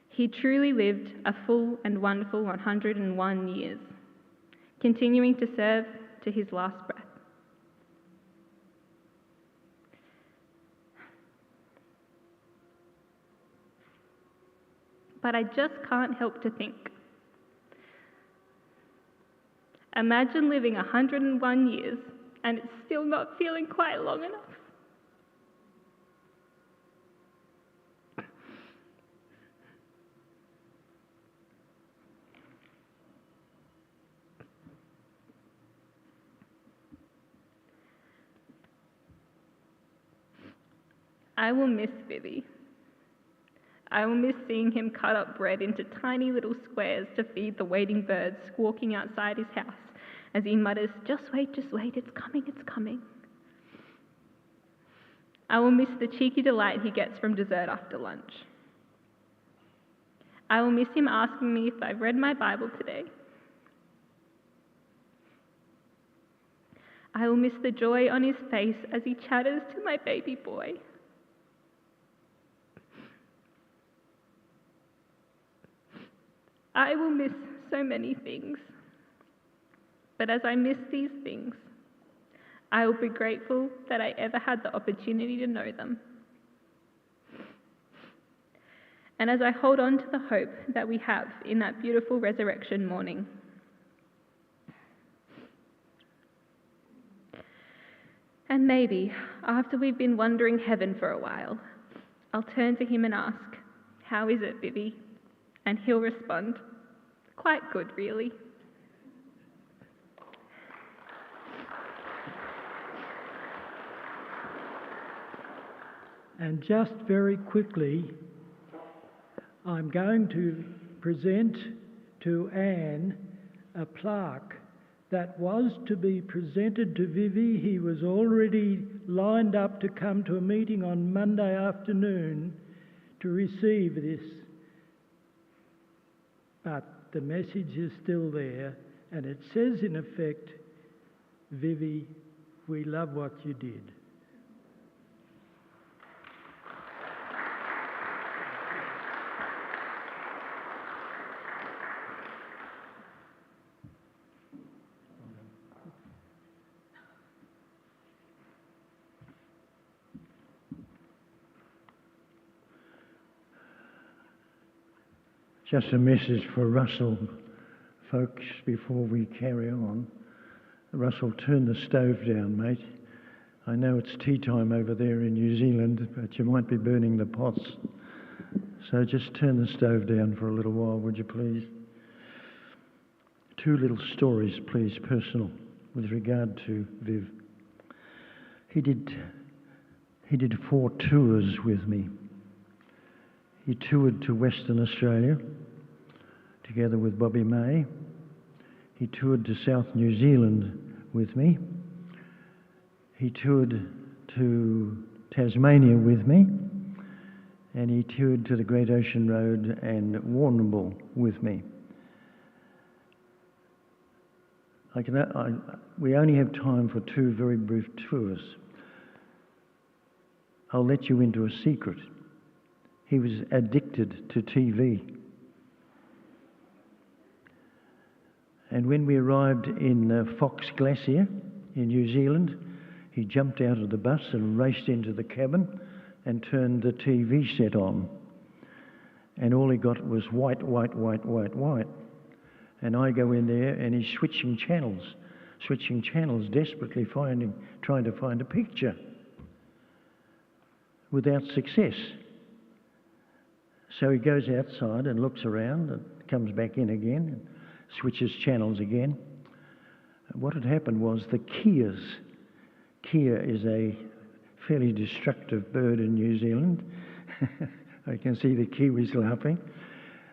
He truly lived a full and wonderful 101 years, continuing to serve, to his last breath. But I just can't help to think. Imagine living 101 years and it's still not feeling quite long enough. I will miss Vivi. I will miss seeing him cut up bread into tiny little squares to feed the waiting birds squawking outside his house as he mutters, just wait, it's coming, it's coming. I will miss the cheeky delight he gets from dessert after lunch. I will miss him asking me if I've read my Bible today. I will miss the joy on his face as he chatters to my baby boy. I will miss so many things, but as I miss these things, I will be grateful that I ever had the opportunity to know them. And as I hold on to the hope that we have in that beautiful resurrection morning, and maybe after we've been wandering heaven for a while, I'll turn to him and ask, how is it, Vivi? And he'll respond, quite good, really.
And just very quickly, I'm going to present to Anne a plaque that was to be presented to Vivi. He was already lined up to come to a meeting on Monday afternoon to receive this. But the message is still there, and it says in effect, Vivi, we love what you did.
Just a message for Russell, folks, before we carry on. Russell, turn the stove down, mate. I know it's tea time over there in New Zealand, but you might be burning the pots. So just turn the stove down for a little while, would you please? Two little stories, please, personal, with regard to Viv. He did 4 tours with me. He toured to Western Australia together with Bobby May. He toured to South New Zealand with me. He toured to Tasmania with me. And he toured to the Great Ocean Road and Warrnambool with me. We only have time for 2 very brief tours. I'll let you into a secret. He was addicted to TV. And when we arrived in Fox Glacier in New Zealand, he jumped out of the bus and raced into the cabin and turned the TV set on. And all he got was white, white, white, white, white. And I go in there and he's switching channels, desperately trying to find a picture without success. So he goes outside and looks around and comes back in again and switches channels again. What had happened was the Kia is a fairly destructive bird in New Zealand. I can see the Kiwis laughing.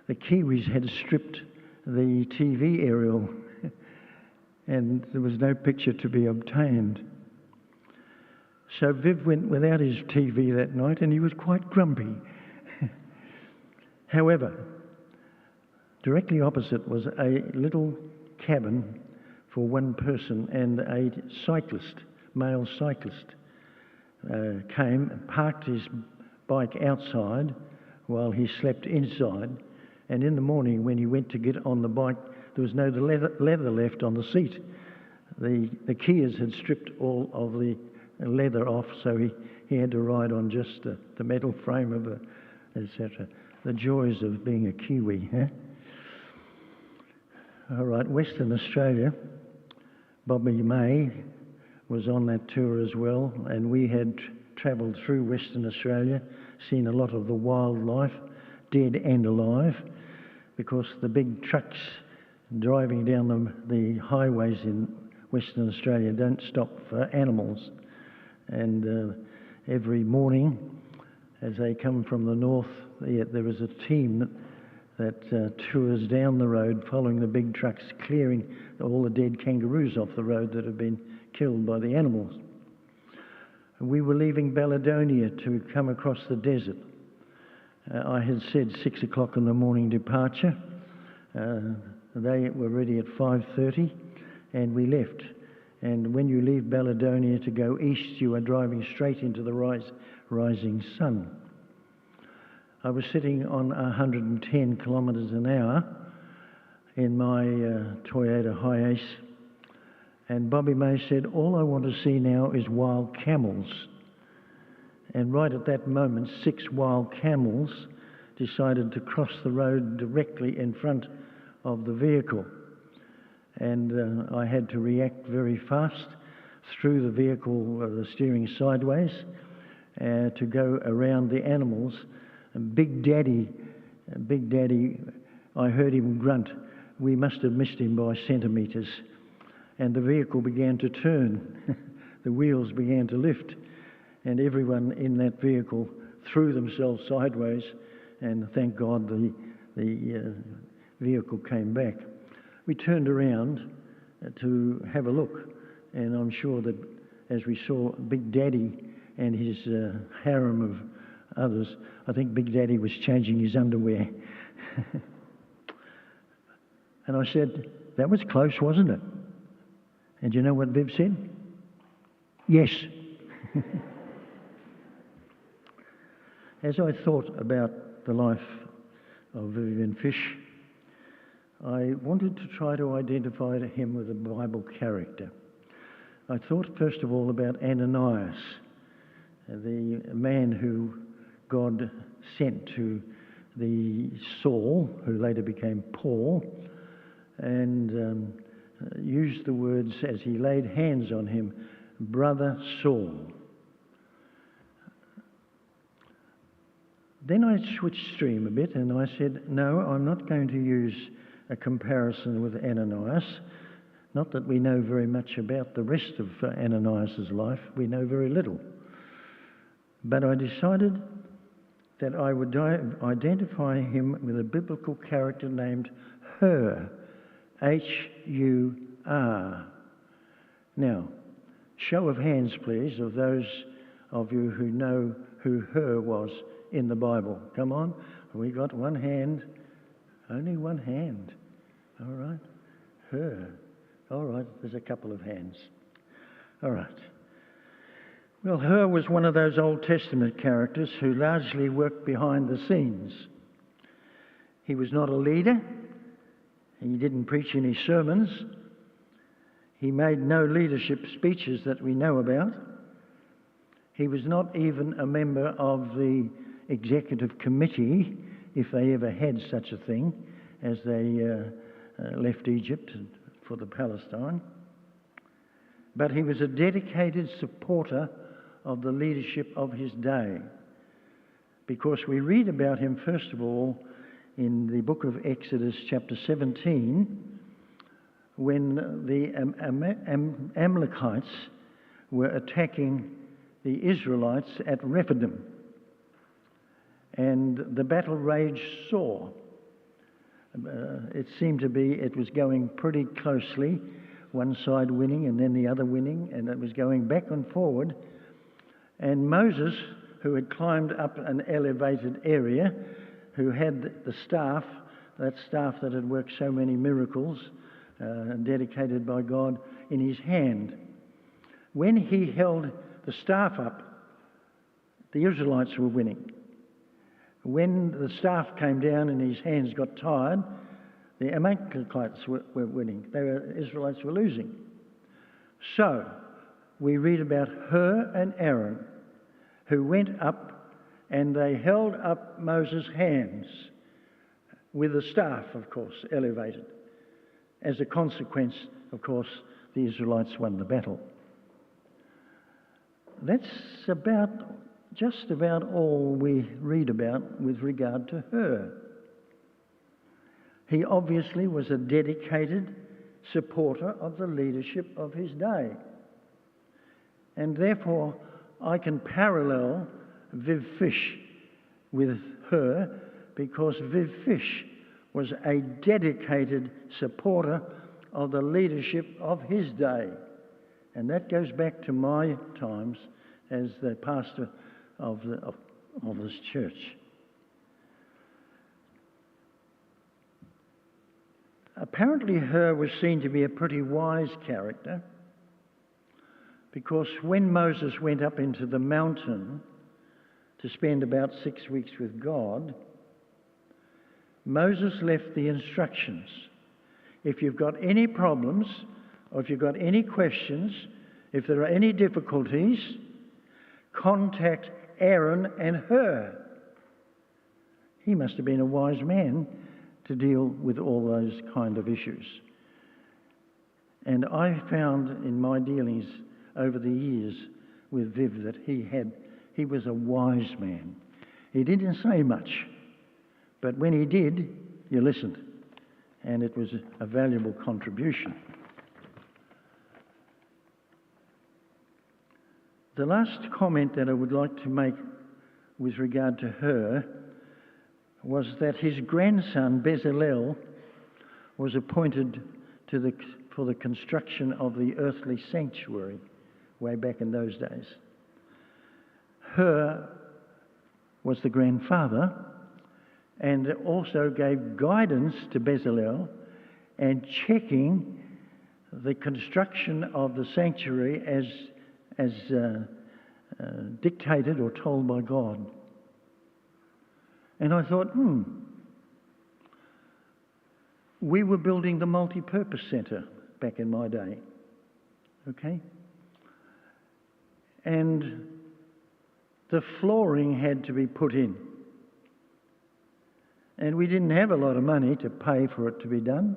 The Kiwis had stripped the TV aerial and there was no picture to be obtained. So Viv went without his TV that night and he was quite grumpy. However, directly opposite was a little cabin for one person, and a cyclist, male cyclist, came and parked his bike outside while he slept inside. And in the morning when he went to get on the bike, there was no leather left on the seat. the Kias had stripped all of the leather off, so he had to ride on just the metal frame of it, etc. The joys of being a Kiwi, eh? All right, Western Australia. Bobby May was on that tour as well, and we had travelled through Western Australia, seen a lot of the wildlife, dead and alive, because the big trucks driving down the highways in Western Australia don't stop for animals. And every morning, as they come from the north, there is a team that tours down the road following the big trucks, clearing all the dead kangaroos off the road that have been killed by the animals. We were leaving Baladonia to come across the desert. I had said 6 o'clock in the morning departure. They were ready at 5:30 and we left. And when you leave Baladonia to go east, you are driving straight into the rising sun. I was sitting on 110 kilometres an hour in my Toyota Hiace, and Bobby May said, "All I want to see now is wild camels." And right at that moment, 6 wild camels decided to cross the road directly in front of the vehicle. And I had to react very fast through the vehicle, the steering sideways, to go around the animals. And Big Daddy, I heard him grunt. We must have missed him by centimetres. And the vehicle began to turn. The wheels began to lift. And everyone in that vehicle threw themselves sideways. And thank God the vehicle came back. We turned around to have a look. And I'm sure that as we saw Big Daddy and his harem of others, I think Big Daddy was changing his underwear. And I said, "That was close, wasn't it?" And you know what Viv said? "Yes." As I thought about the life of Vivian Fish, I wanted to try to identify him with a Bible character. I thought first of all about Ananias, the man who God sent to the Saul, who later became Paul, and used the words as he laid hands on him, "Brother Saul." Then I switched stream a bit and I said, no, I'm not going to use a comparison with Ananias. Not that we know very much about the rest of Ananias' life. We know very little. But I decided that I would identify him with a biblical character named Hur, H-U-R. Now, show of hands, please, of those of you who know who Hur was in the Bible. Come on, we got one hand, only one hand. All right, Hur. All right, there's a couple of hands. All right. Well, Hur was one of those Old Testament characters who largely worked behind the scenes. He was not a leader. He didn't preach any sermons. He made no leadership speeches that we know about. He was not even a member of the executive committee, if they ever had such a thing, as they left Egypt for the Palestine. But he was a dedicated supporter of the leadership of his day, because we read about him, first of all, in the book of Exodus, chapter 17, when the Amalekites were attacking the Israelites at Rephidim, and the battle raged sore. It seemed to be, it was going pretty closely, one side winning and then the other winning, and it was going back and forward. And Moses, who had climbed up an elevated area, who had the staff, that staff that had worked so many miracles, dedicated by God, in his hand. When he held the staff up, the Israelites were winning. When the staff came down and his hands got tired, the Amalekites were winning. The Israelites were losing. So, we read about her and Aaron, who went up and they held up Moses' hands with the staff, of course, elevated. As a consequence, of course, the Israelites won the battle. That's just about all we read about with regard to her. He obviously was a dedicated supporter of the leadership of his day. And therefore, I can parallel Viv Fish with her because Viv Fish was a dedicated supporter of the leadership of his day. And that goes back to my times as the pastor of this church. Apparently her was seen to be a pretty wise character, because when Moses went up into the mountain to spend about 6 weeks with God, Moses left the instructions. If you've got any problems, or if you've got any questions, if there are any difficulties, contact Aaron and her. He must have been a wise man to deal with all those kind of issues. And I found in my dealings over the years with Viv that he was a wise man. He didn't say much, but when he did, you listened, and it was a valuable contribution. The last comment that I would like to make with regard to her was that his grandson Bezalel was appointed for the construction of the earthly sanctuary way back in those days. Her was the grandfather and also gave guidance to Bezalel and checking the construction of the sanctuary as dictated or told by God. And I thought, we were building the multi-purpose centre back in my day, okay? And the flooring had to be put in. And we didn't have a lot of money to pay for it to be done.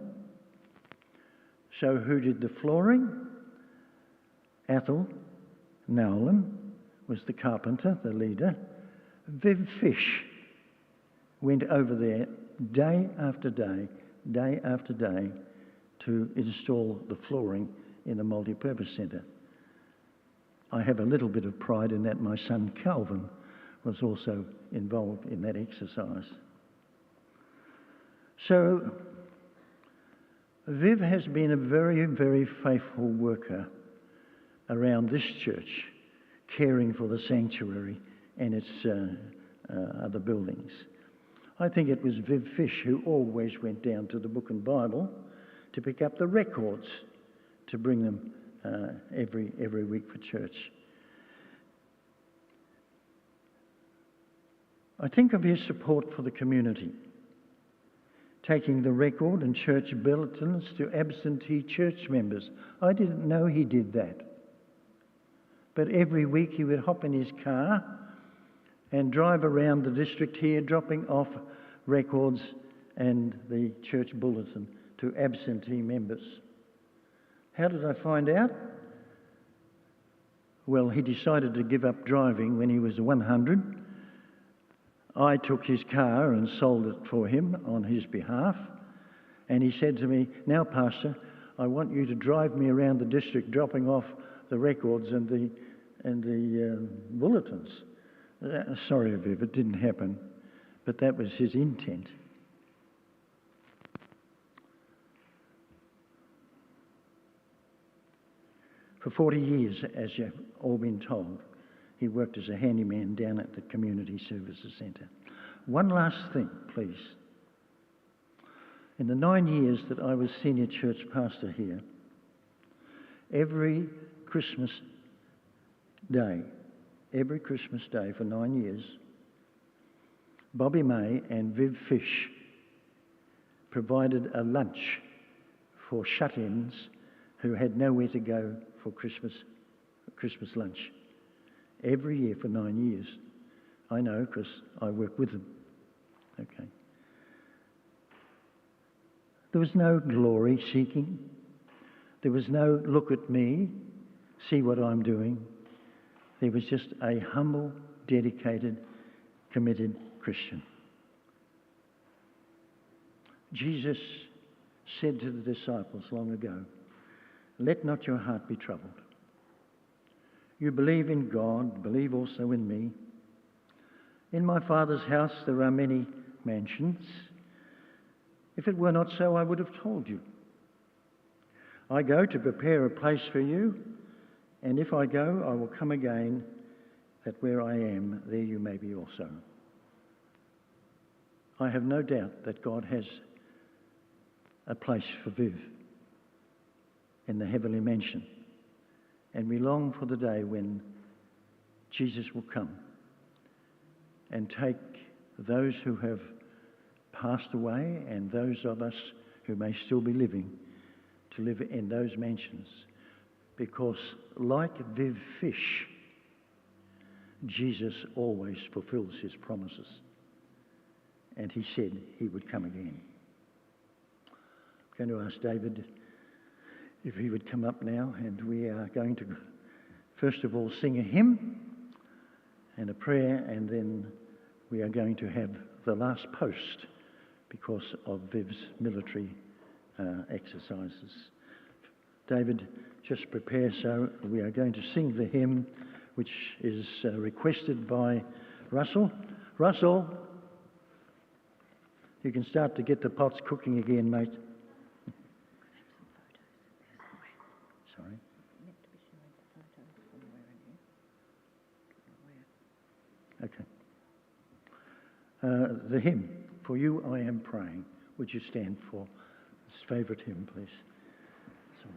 So who did the flooring? Athol Nolan was the carpenter, the leader. Viv Fish went over there day after day to install the flooring in the multi-purpose centre. I have a little bit of pride in that my son Calvin was also involved in that exercise. So Viv has been a very, very faithful worker around this church, caring for the sanctuary and its other buildings. I think it was Viv Fish who always went down to the Book and Bible to pick up the records to bring them every week for church. I think of his support for the community, taking the record and church bulletins to absentee church members. I didn't know he did that. But every week he would hop in his car and drive around the district here, dropping off records and the church bulletin to absentee members. How did I find out? Well, he decided to give up driving when he was 100. I took his car and sold it for him on his behalf. And he said to me, "Now, Pastor, I want you to drive me around the district dropping off the records and the bulletins." Sorry, Viv, it didn't happen, but that was his intent. For 40 years, as you've all been told, he worked as a handyman down at the Community Services Centre. One last thing, please. In the 9 years that I was senior church pastor here, every Christmas Day for 9 years, Bobby May and Viv Fish provided a lunch for shut-ins who had nowhere to go for Christmas lunch. Every year for 9 years. I know because I work with them. Okay. There was no glory seeking. There was no look at me, see what I'm doing. There was just a humble, dedicated, committed Christian. Jesus said to the disciples long ago, "Let not your heart be troubled. You believe in God, believe also in me. In my Father's house there are many mansions. If it were not so, I would have told you. I go to prepare a place for you, and if I go, I will come again, that where I am, there you may be also." I have no doubt that God has a place for Viv in the heavenly mansion, and we long for the day when Jesus will come and take those who have passed away and those of us who may still be living to live in those mansions, because like Viv Fish, Jesus always fulfills his promises, and he said he would come again. I'm going to ask David if he would come up now, and we are going to first of all sing a hymn and a prayer, and then we are going to have the last post because of Viv's military exercises. David, just prepare. So we are going to sing the hymn, which is requested by Russell. Russell, you can start to get the pots cooking again, mate. Sorry. Okay. The hymn, "For You I Am Praying." Would you stand for this favourite hymn, please? Sorry.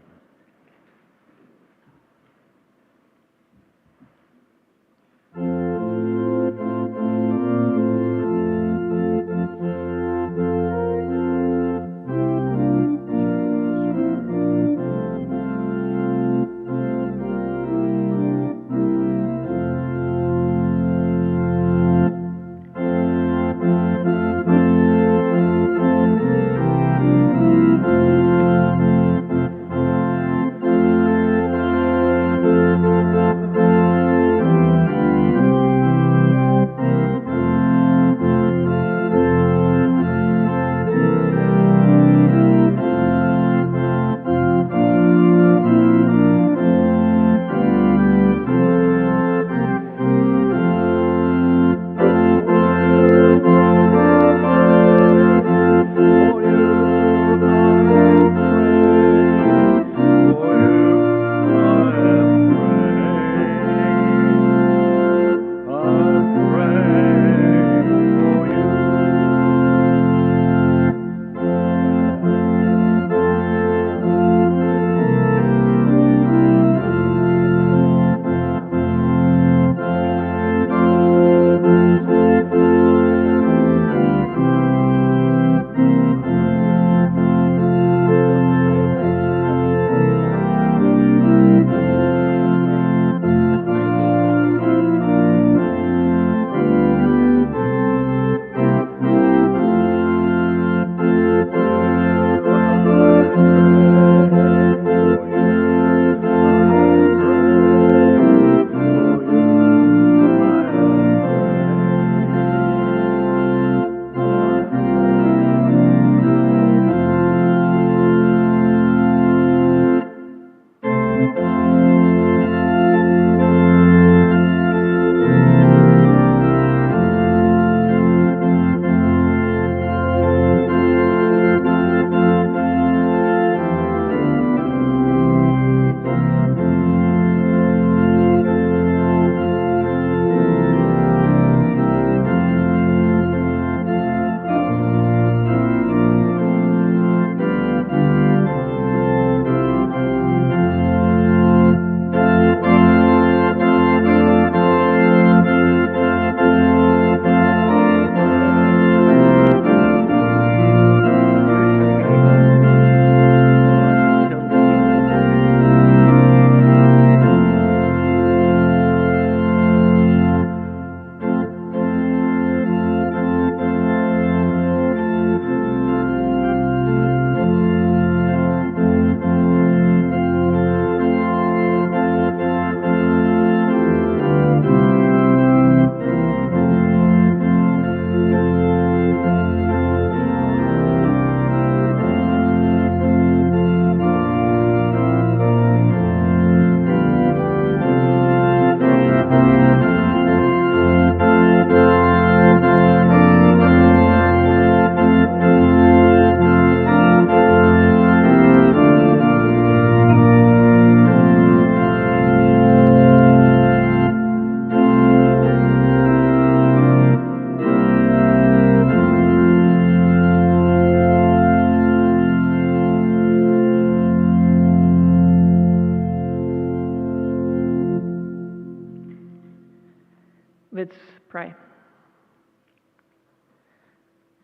pray.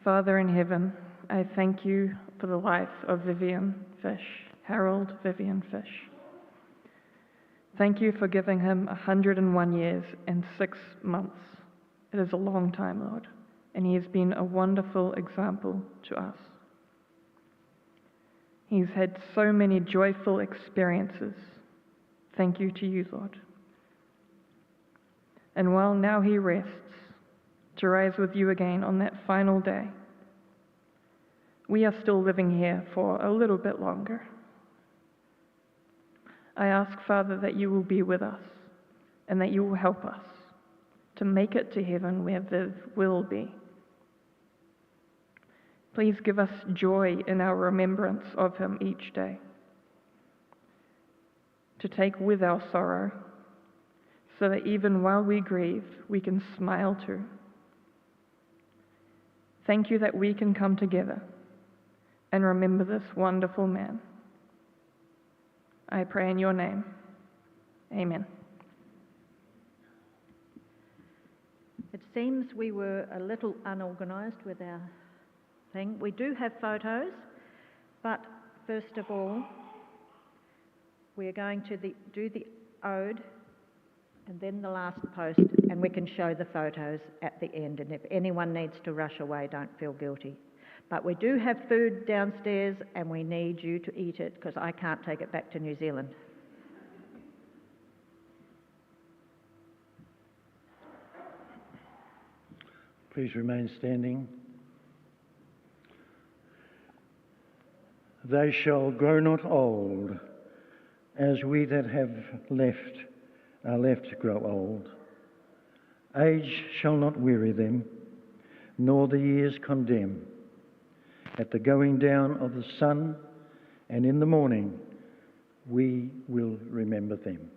Father in heaven, I thank you for the life of Vivian Fish, Harold Vivian Fish. Thank you for giving him 101 years and 6 months. It is a long time, Lord, and he has been a wonderful example to us. He's had so many joyful experiences. Thank you to you, Lord. And while now he rests, to rise with you again on that final day, we are still living here for a little bit longer. I ask, Father, that you will be with us and that you will help us to make it to heaven where Viv will be. Please give us joy in our remembrance of him each day, to take with our sorrow, so that even while we grieve, we can smile too. Thank you that we can come together and remember this wonderful man. I pray in your name. Amen.
It seems we were a little unorganised with our thing. We do have photos, but first of all, we are going to do the ode and then the last post, and we can show the photos at the end. And if anyone needs to rush away, don't feel guilty. But we do have food downstairs, and we need you to eat it because I can't take it back to New Zealand.
Please remain standing. They shall grow not old, as we that have are left to grow old. Age shall not weary them, nor the years condemn. At the going down of the sun and in the morning, we will remember them.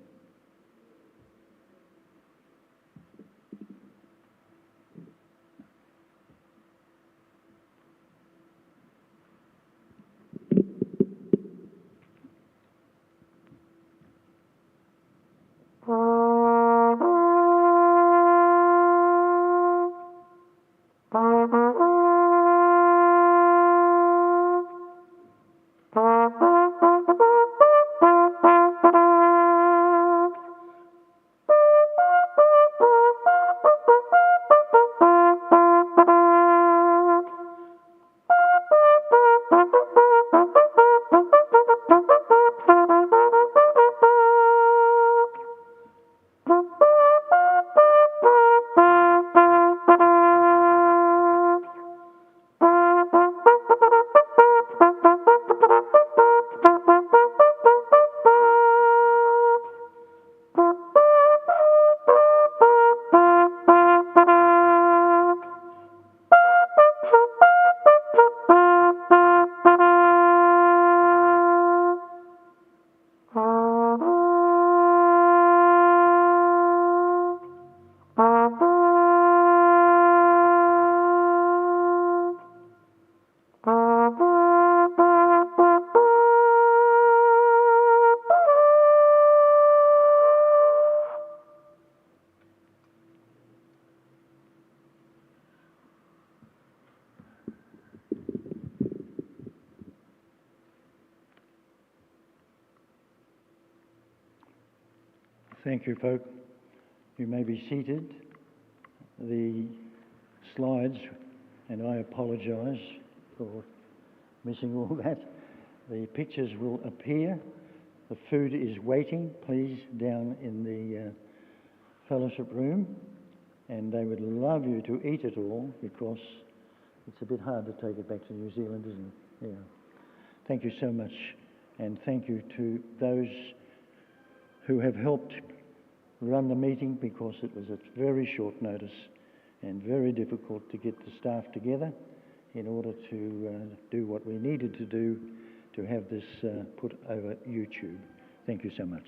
Thank you, folk. You may be seated. The slides, and I apologise for missing all that. The pictures will appear. The food is waiting, please, down in the fellowship room. And they would love you to eat it all because it's a bit hard to take it back to New Zealand, isn't it? Yeah. Thank you so much. And thank you to those who have helped run the meeting because it was at very short notice and very difficult to get the staff together in order to do what we needed to do to have this put over YouTube. Thank you so much.